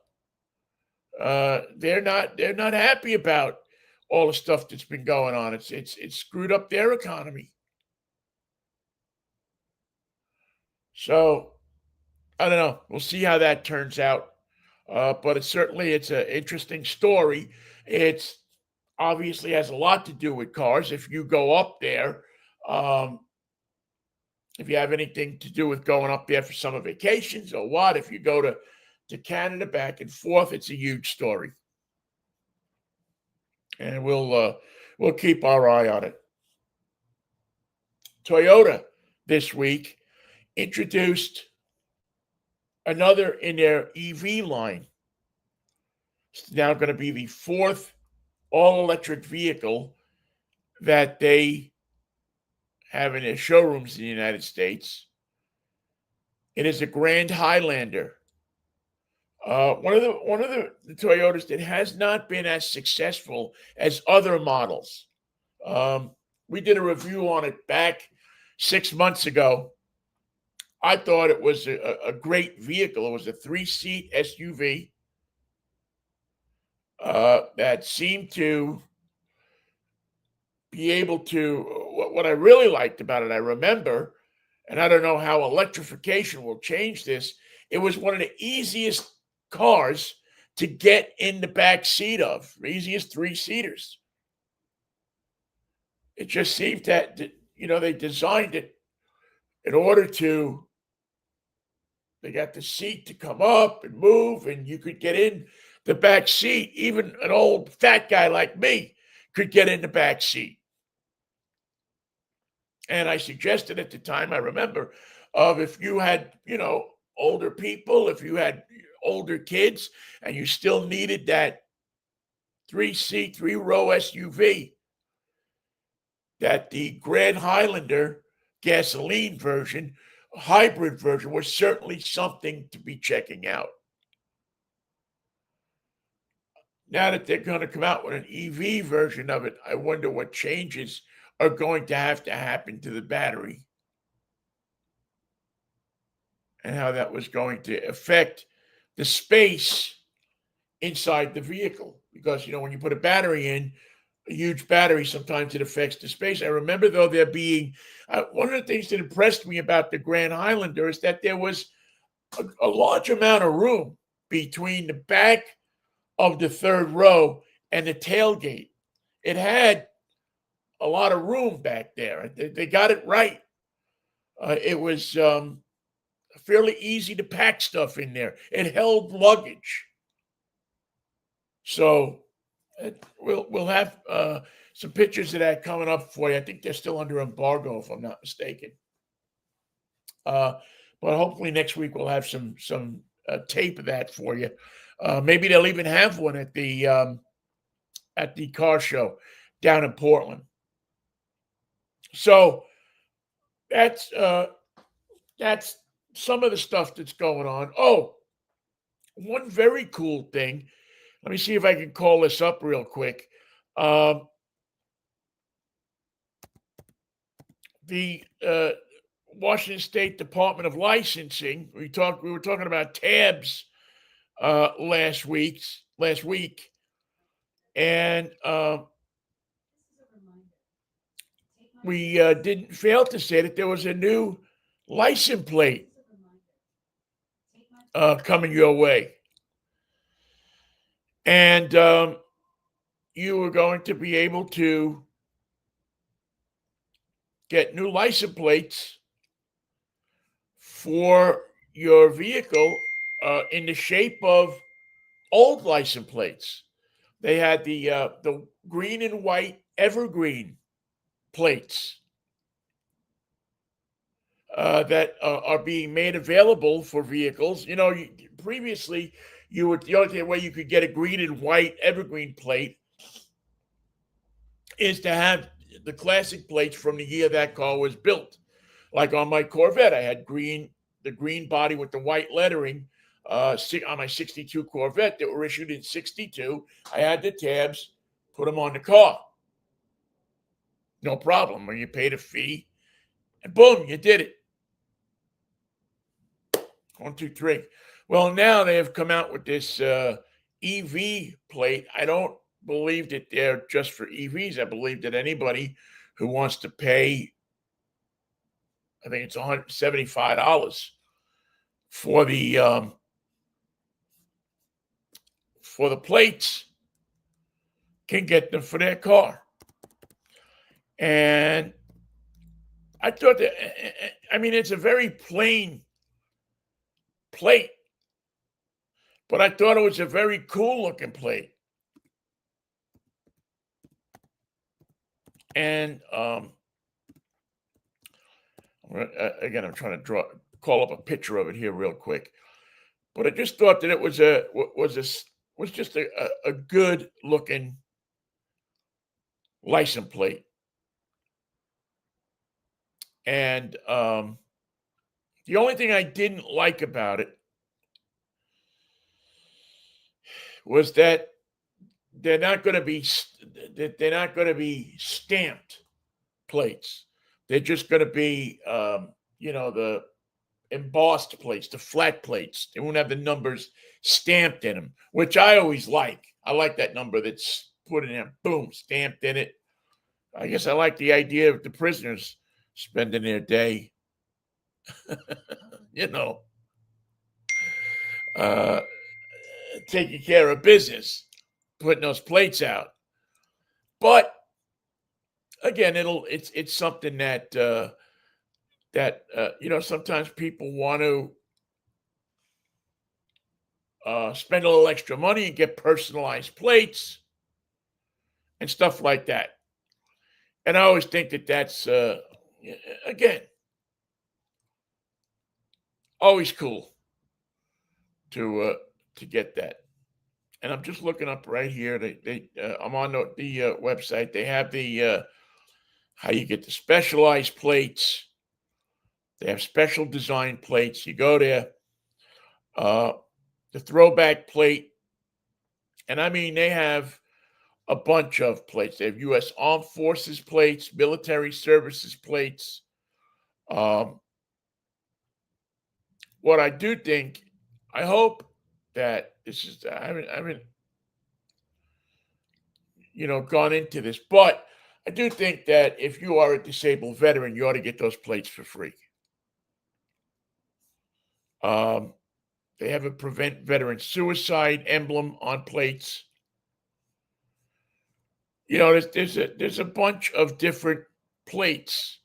They're not happy about all the stuff that's been going on. It's screwed up their economy. So I don't know. We'll see how that turns out. But it's an interesting story. It's obviously has a lot to do with cars. If you go up there, if you have anything to do with going up there for summer vacations or what, if you go to Canada back and forth, it's a huge story. And we'll keep our eye on it. Toyota this week introduced another in their EV line. It's now going to be the 4th all-electric vehicle that they have in their showrooms in the United States. It is a Grand Highlander. One of the Toyotas that has not been as successful as other models. We did a review on it back 6 months ago. I thought it was a great vehicle. It was a 3-seat SUV that seemed to be able to, what I really liked about it, I remember, and I don't know how electrification will change this, it was one of the easiest cars to get in the back seat of, the easiest 3-seaters. It just seemed that, they designed it in order to, they got the seat to come up and move, and you could get in the back seat. Even an old fat guy like me could get in the back seat. And I suggested at the time, I remember, of if you had, older people, if you had older kids, and you still needed that 3-seat, 3-row SUV, that the Grand Highlander gasoline version, hybrid version, was certainly something to be checking out. Now that they're going to come out with an EV version of it, I wonder what changes are going to have to happen to the battery and how that was going to affect the space inside the vehicle. Because, when you put a battery in, a huge battery, sometimes it affects the space. I remember, though, there being one of the things that impressed me about the Grand Highlander is that there was a large amount of room between the back of the third row and the tailgate. It had a lot of room back there. They got it right. It was fairly easy to pack stuff in there. It held luggage. So we'll have some pictures of that coming up for you. I think they're still under embargo, if I'm not mistaken. But hopefully next week we'll have some tape of that for you. Maybe they'll even have one at the car show down in Portland. So that's some of the stuff that's going on. Oh, one very cool thing. Let me see if I can call this up real quick. The Washington State Department of Licensing. We were talking about tabs last week, and we didn't fail to say that there was a new license plate coming your way. And you were going to be able to get new license plates for your vehicle in the shape of old license plates. They had the green and white evergreen plates that are being made available for vehicles. Previously, the only way you could get a green and white evergreen plate is to have the classic plates from the year that car was built. Like on my Corvette, I had the green body with the white lettering on my 62 Corvette that were issued in 62. I had the tabs, put them on the car. No problem. When you paid a fee, and boom, you did it. 1, 2, 3. Well, now they have come out with this EV plate. I don't believe that they're just for EVs. I believe that anybody who wants to pay, I think it's $175 for the plates, can get them for their car. And I thought that, it's a very plain plate, but I thought it was a very cool looking plate. And again, I'm trying to call up a picture of it here real quick, but I just thought that it was just a good looking license plate. And the only thing I didn't like about it was that they're not going to be stamped plates. They're just going to be the embossed plates, the flat plates. They won't have the numbers stamped in them, which I always like. I like that number that's put in there, boom, stamped in it. I guess I like the idea of the prisoners spending their day taking care of business, putting those plates out. But again, it's something that sometimes people want to spend a little extra money and get personalized plates and stuff like that. And I always think that that's again, always cool to get that. And I'm just looking up right here. I'm on the website. They have the how you get the specialized plates. They have special design plates. You go there, the throwback plate, and I mean they have a bunch of plates. They have U.S. Armed Forces plates, military services plates. What I do think, I hope that this is I haven't gone into this, but I do think that if you are a disabled veteran, you ought to get those plates for free. They have a prevent veteran suicide emblem on plates. There's a bunch of different plates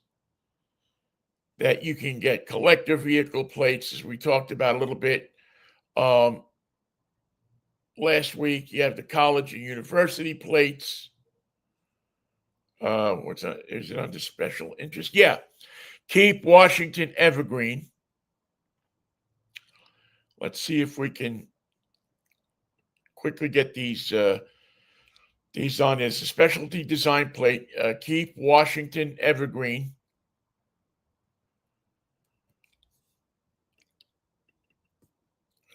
that you can get. Collector vehicle plates, as we talked about a little bit last week. You have the college and university plates. Is it under special interest? Yeah. Keep Washington evergreen. Let's see if we can quickly get these on. There's a specialty design plate. Keep Washington evergreen.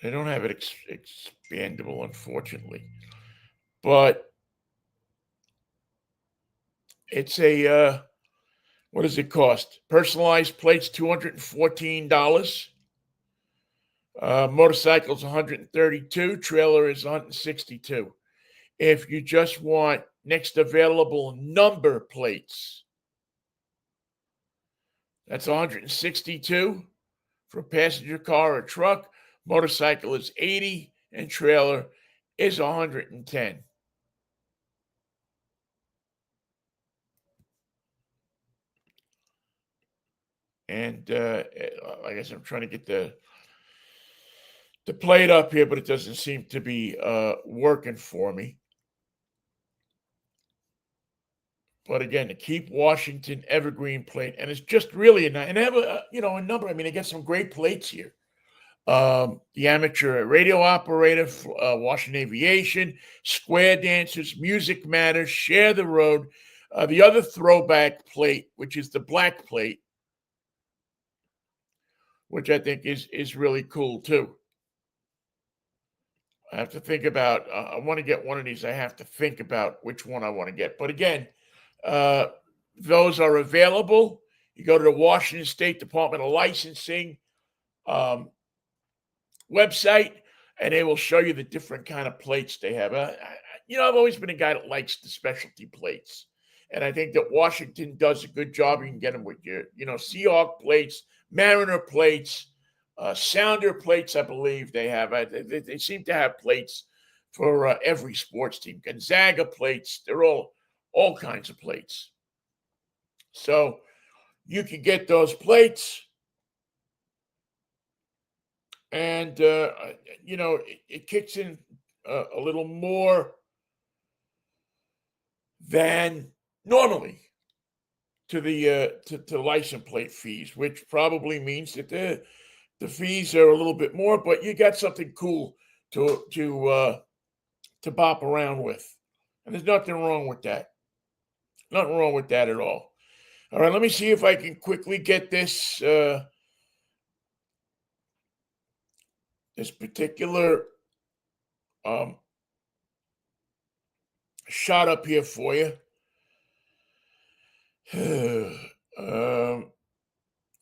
They don't have it expandable, unfortunately. But it's a, what does it cost? Personalized plates, $214. Motorcycles, $132. Trailer is $162. If you just want next available number plates, that's $162 for a passenger car or truck. Motorcycle is $80 and trailer is $110. And like I said, I'm trying to get the plate up here, but it doesn't seem to be working for me. But again, to Keep Washington evergreen plate, and it's just really and they have a number. I mean, they get some great plates here. The amateur radio operator, Washington Aviation, Square Dancers, Music Matters, Share the Road. The other throwback plate, which is the black plate, which I think is really cool too. I have to think about. I want to get one of these. I have to think about which one I want to get. But again, those are available. You go to the Washington State Department of Licensing website, and they will show you the different kind of plates they have. I've always been a guy that likes the specialty plates, and I think that Washington does a good job. You can get them with your, Seahawk plates, Mariner plates, Sounder plates. I believe they have. They seem to have plates for every sports team. Gonzaga plates. They're all kinds of plates. So you can get those plates. And, it kicks in a little more than normally to the to license plate fees, which probably means that the fees are a little bit more, but you got something cool to bop around with. And there's nothing wrong with that. Nothing wrong with that at all. All right, let me see if I can quickly get this this particular shot up here for you.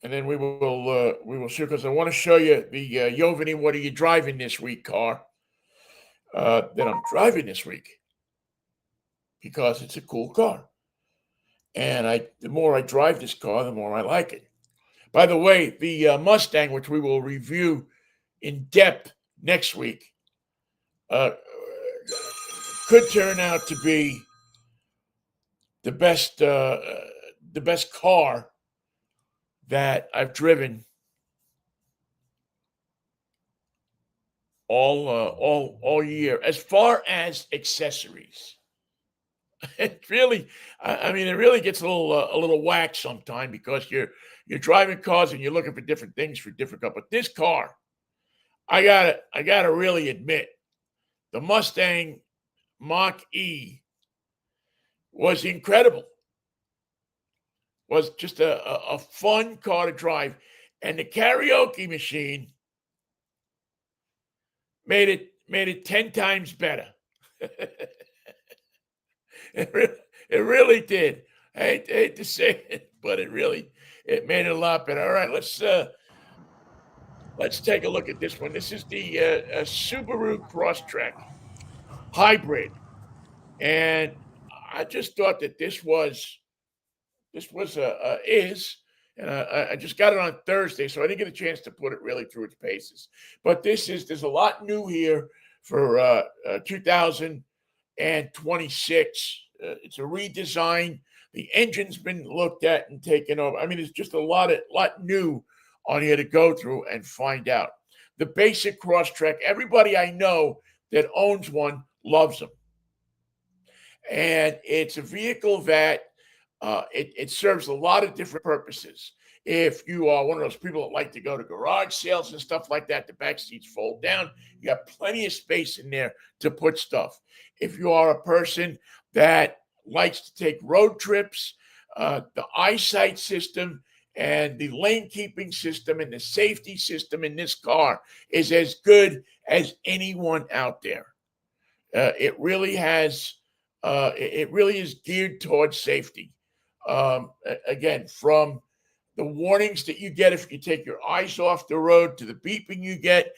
And then we will see, because I want to show you the Vinnie, what are you driving this week car that I'm driving this week, because it's a cool car. And the more I drive this car, the more I like it. By the way, the Mustang, which we will review in depth next week, could turn out to be the best car that I've driven all year, as far as accessories. It really, I mean, it really gets a little whack sometime because you're driving cars and you're looking for different things for different cars. But this car, I gotta really admit, the Mustang Mach E was incredible. Was just a fun car to drive, and the karaoke machine made it 10 times better. It really did. I hate to say it, but it made it a lot better. All right, let's take a look at this one. This is the Subaru Crosstrek Hybrid, and I just thought that this was a is, and I just got it on Thursday, so I didn't get a chance to put it really through its paces. But there's a lot new here for 2026. It's a redesign. The engine's been looked at and taken over. I mean, it's just a lot new on here to go through and find out. The basic Crosstrek, everybody I know that owns one loves them. And it's a vehicle that it serves a lot of different purposes. If you are one of those people that like to go to garage sales and stuff like that, the back seats fold down. You got plenty of space in there to put stuff. If you are a person that likes to take road trips, the eyesight system and the lane keeping system and the safety system in this car is as good as anyone out there. It really has. It really is geared towards safety. Again, from the warnings that you get if you take your eyes off the road, to the beeping you get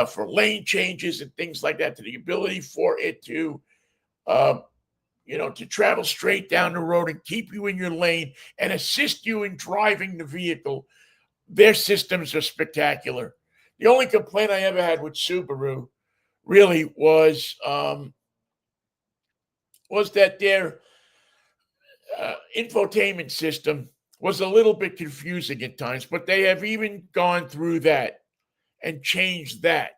for lane changes and things like that, to the ability for it to, to travel straight down the road and keep you in your lane and assist you in driving the vehicle. Their systems are spectacular. The only complaint I ever had with Subaru really was that their infotainment system was a little bit confusing at times, but they have even gone through that and changed that.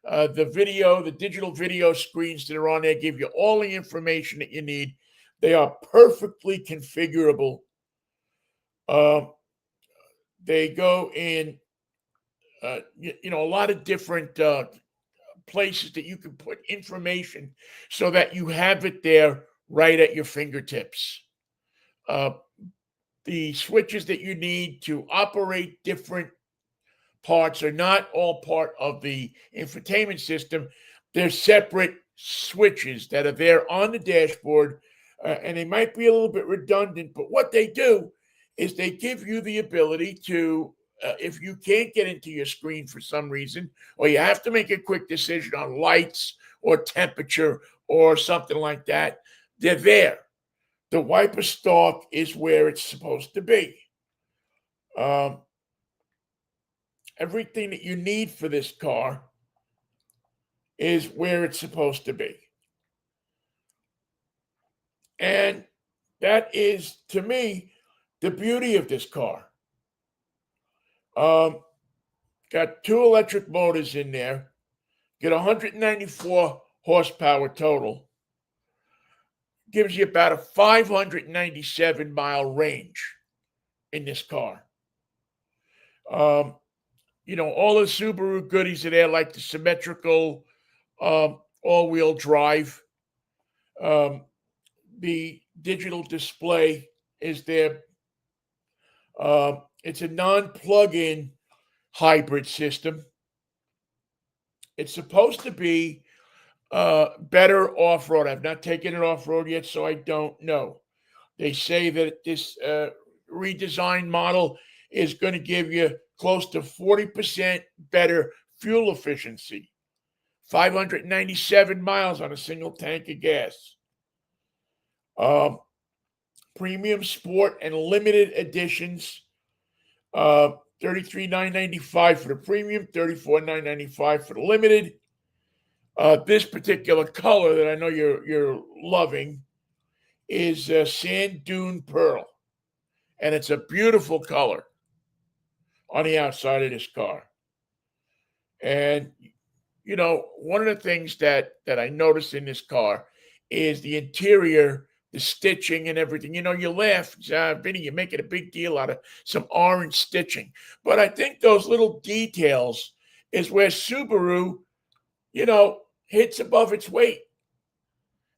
The digital video screens that are on there give you all the information that you need. They are perfectly configurable. They go in, a lot of different places that you can put information so that you have it there right at your fingertips. The switches that you need to operate different parts are not all part of the infotainment system. They're separate switches that are there on the dashboard, and they might be a little bit redundant, but what they do is they give you the ability to, if you can't get into your screen for some reason, or you have to make a quick decision on lights or temperature or something like that, they're there. The wiper stalk is where it's supposed to be. Everything that you need for this car is where it's supposed to be. And that is, to me, the beauty of this car. Got two electric motors in there. Get 194 horsepower total. Gives you about a 597-mile range in this car. All the Subaru goodies are there, like the symmetrical all-wheel drive. The digital display is there. It's a non-plug-in hybrid system. It's supposed to be better off-road. I've not taken it off-road yet, so I don't know. They say that this redesigned model is going to give you close to 40% better fuel efficiency. 597 miles on a single tank of gas. Premium Sport and limited editions. $33,995 for the premium, $34,995 for the limited. This particular color that I know you're loving is Sand Dune Pearl, and it's a beautiful color on the outside of this car. And one of the things that I noticed in this car is the interior, the stitching and everything. You laugh, Vinny, you're making a big deal out of some orange stitching. But I think those little details is where Subaru, hits above its weight,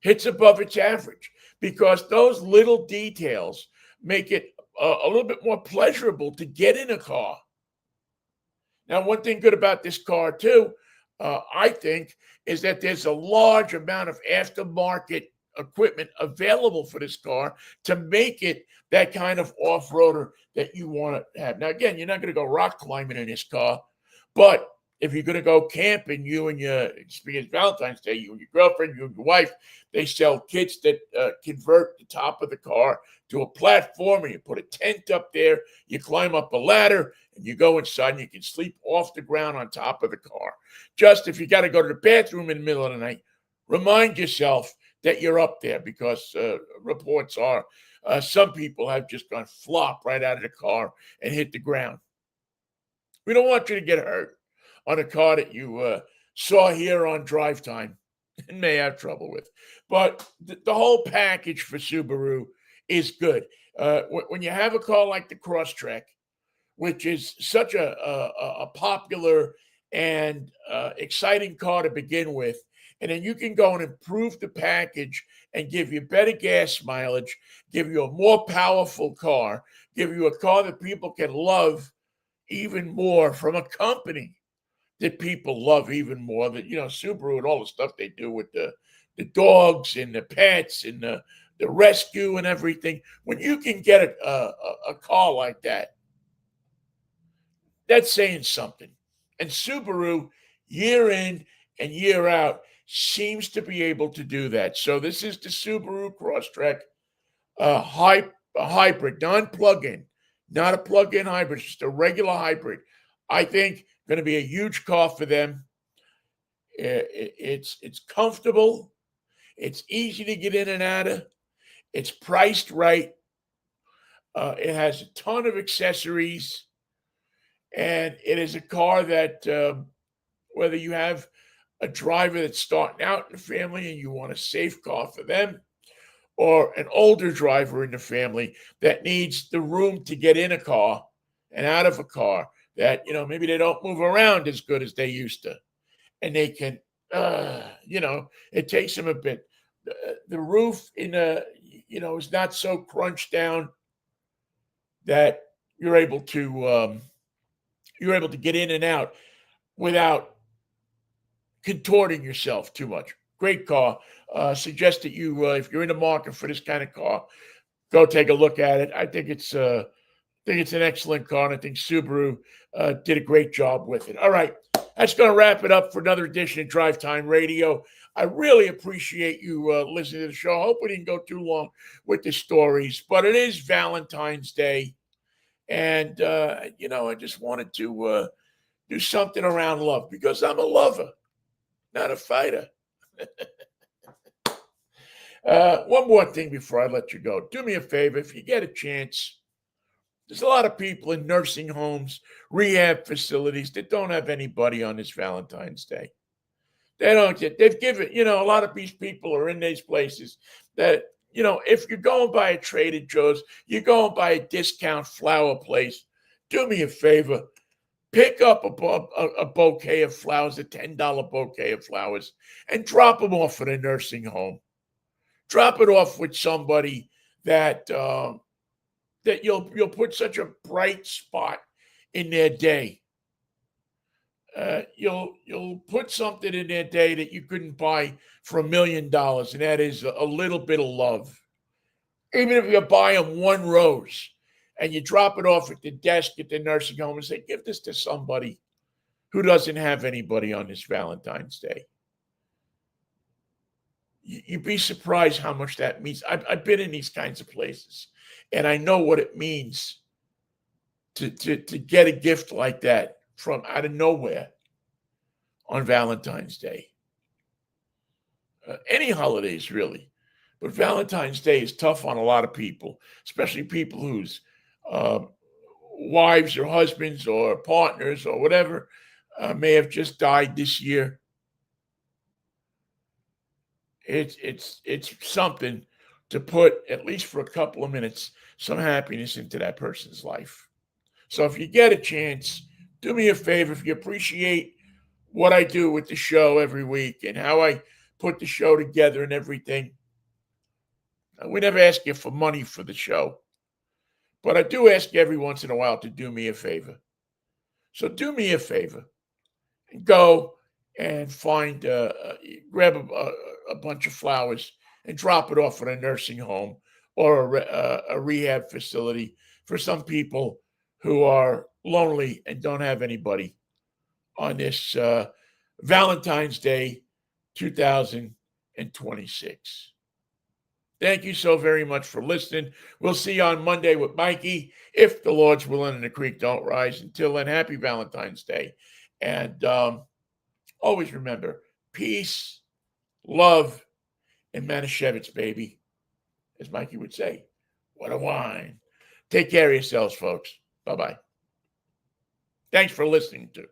hits above its average, because those little details make it a little bit more pleasurable to get in a car. Now, one thing good about this car, too, I think, is that there's a large amount of aftermarket equipment available for this car to make it that kind of off-roader that you want to have. Now, again, you're not going to go rock climbing in this car, but if you're going to go camping, speaking of Valentine's Day, you and your girlfriend, you and your wife, they sell kits that convert the top of the car to a platform, and you put a tent up there, you climb up a ladder, and you go inside, and you can sleep off the ground on top of the car. Just if you got to go to the bathroom in the middle of the night, remind yourself that you're up there, because reports are some people have just gone flop right out of the car and hit the ground. We don't want you to get hurt on a car that you saw here on Drivetime and may have trouble with. But the whole package for Subaru is good. When you have a car like the Crosstrek, which is such a popular and exciting car to begin with, and then you can go and improve the package and give you better gas mileage, give you a more powerful car, give you a car that people can love even more, from a company that people love even more, that, Subaru and all the stuff they do with the dogs and the pets and the rescue and everything. When you can get a car like that, that's saying something. And Subaru, year in and year out, seems to be able to do that. So this is the Subaru Crosstrek, a hybrid, non-plug-in, not a plug-in hybrid, just a regular hybrid. I think going to be a huge car for them. It's comfortable. It's easy to get in and out of. It's priced right. It has a ton of accessories. And it is a car that, whether you have a driver that's starting out in the family and you want a safe car for them, or an older driver in the family that needs the room to get in a car and out of a car, that, maybe they don't move around as good as they used to, and they can, it takes them a bit. The roof is not so crunched down that you're able to get in and out without contorting yourself too much. Great car. Suggest that you, if you're in the market for this kind of car, go take a look at it. I think it's an excellent car, and I think Subaru did a great job with it. All right, that's going to wrap it up for another edition of Drive Time Radio. I really appreciate you listening to the show. I hope we didn't go too long with the stories, but it is Valentine's Day, and I just wanted to do something around love, because I'm a lover, not a fighter. One more thing before I let you go. Do me a favor, if you get a chance. There's a lot of people in nursing homes, rehab facilities that don't have anybody on this Valentine's Day. They've given, a lot of these people are in these places that, if you're going by a Trader Joe's, you're going by a discount flower place, do me a favor. Pick up a bouquet of flowers, a $10 bouquet of flowers, and drop them off at a nursing home. Drop it off with somebody that that you'll put such a bright spot in their day. You'll put something in their day that you couldn't buy for $1 million, and that is a little bit of love. Even if you buy them one rose, and you drop it off at the desk at the nursing home and say, give this to somebody who doesn't have anybody on this Valentine's Day. You'd be surprised how much that means. I've been in these kinds of places, and I know what it means to get a gift like that from out of nowhere on Valentine's Day. Any holidays, really. But Valentine's Day is tough on a lot of people, especially people whose wives or husbands or partners or whatever may have just died this year. it's something to put, at least for a couple of minutes, some happiness into that person's life. So if you get a chance, do me a favor. If you appreciate what I do with the show every week and how I put the show together and everything, we never ask you for money for the show, but I do ask you every once in a while to do me a favor. So do me a favor and go and find, grab a bunch of flowers and drop it off at a nursing home or a rehab facility for some people who are lonely and don't have anybody on this Valentine's Day 2026. Thank you so very much for listening. We'll see you on Monday with Mikey, if the Lord's willing and the creek don't rise. Until then, happy Valentine's Day. And always remember, peace, love, and Manischewitz, baby. As Mikey would say, what a wine. Take care of yourselves, folks. Bye-bye. Thanks for listening to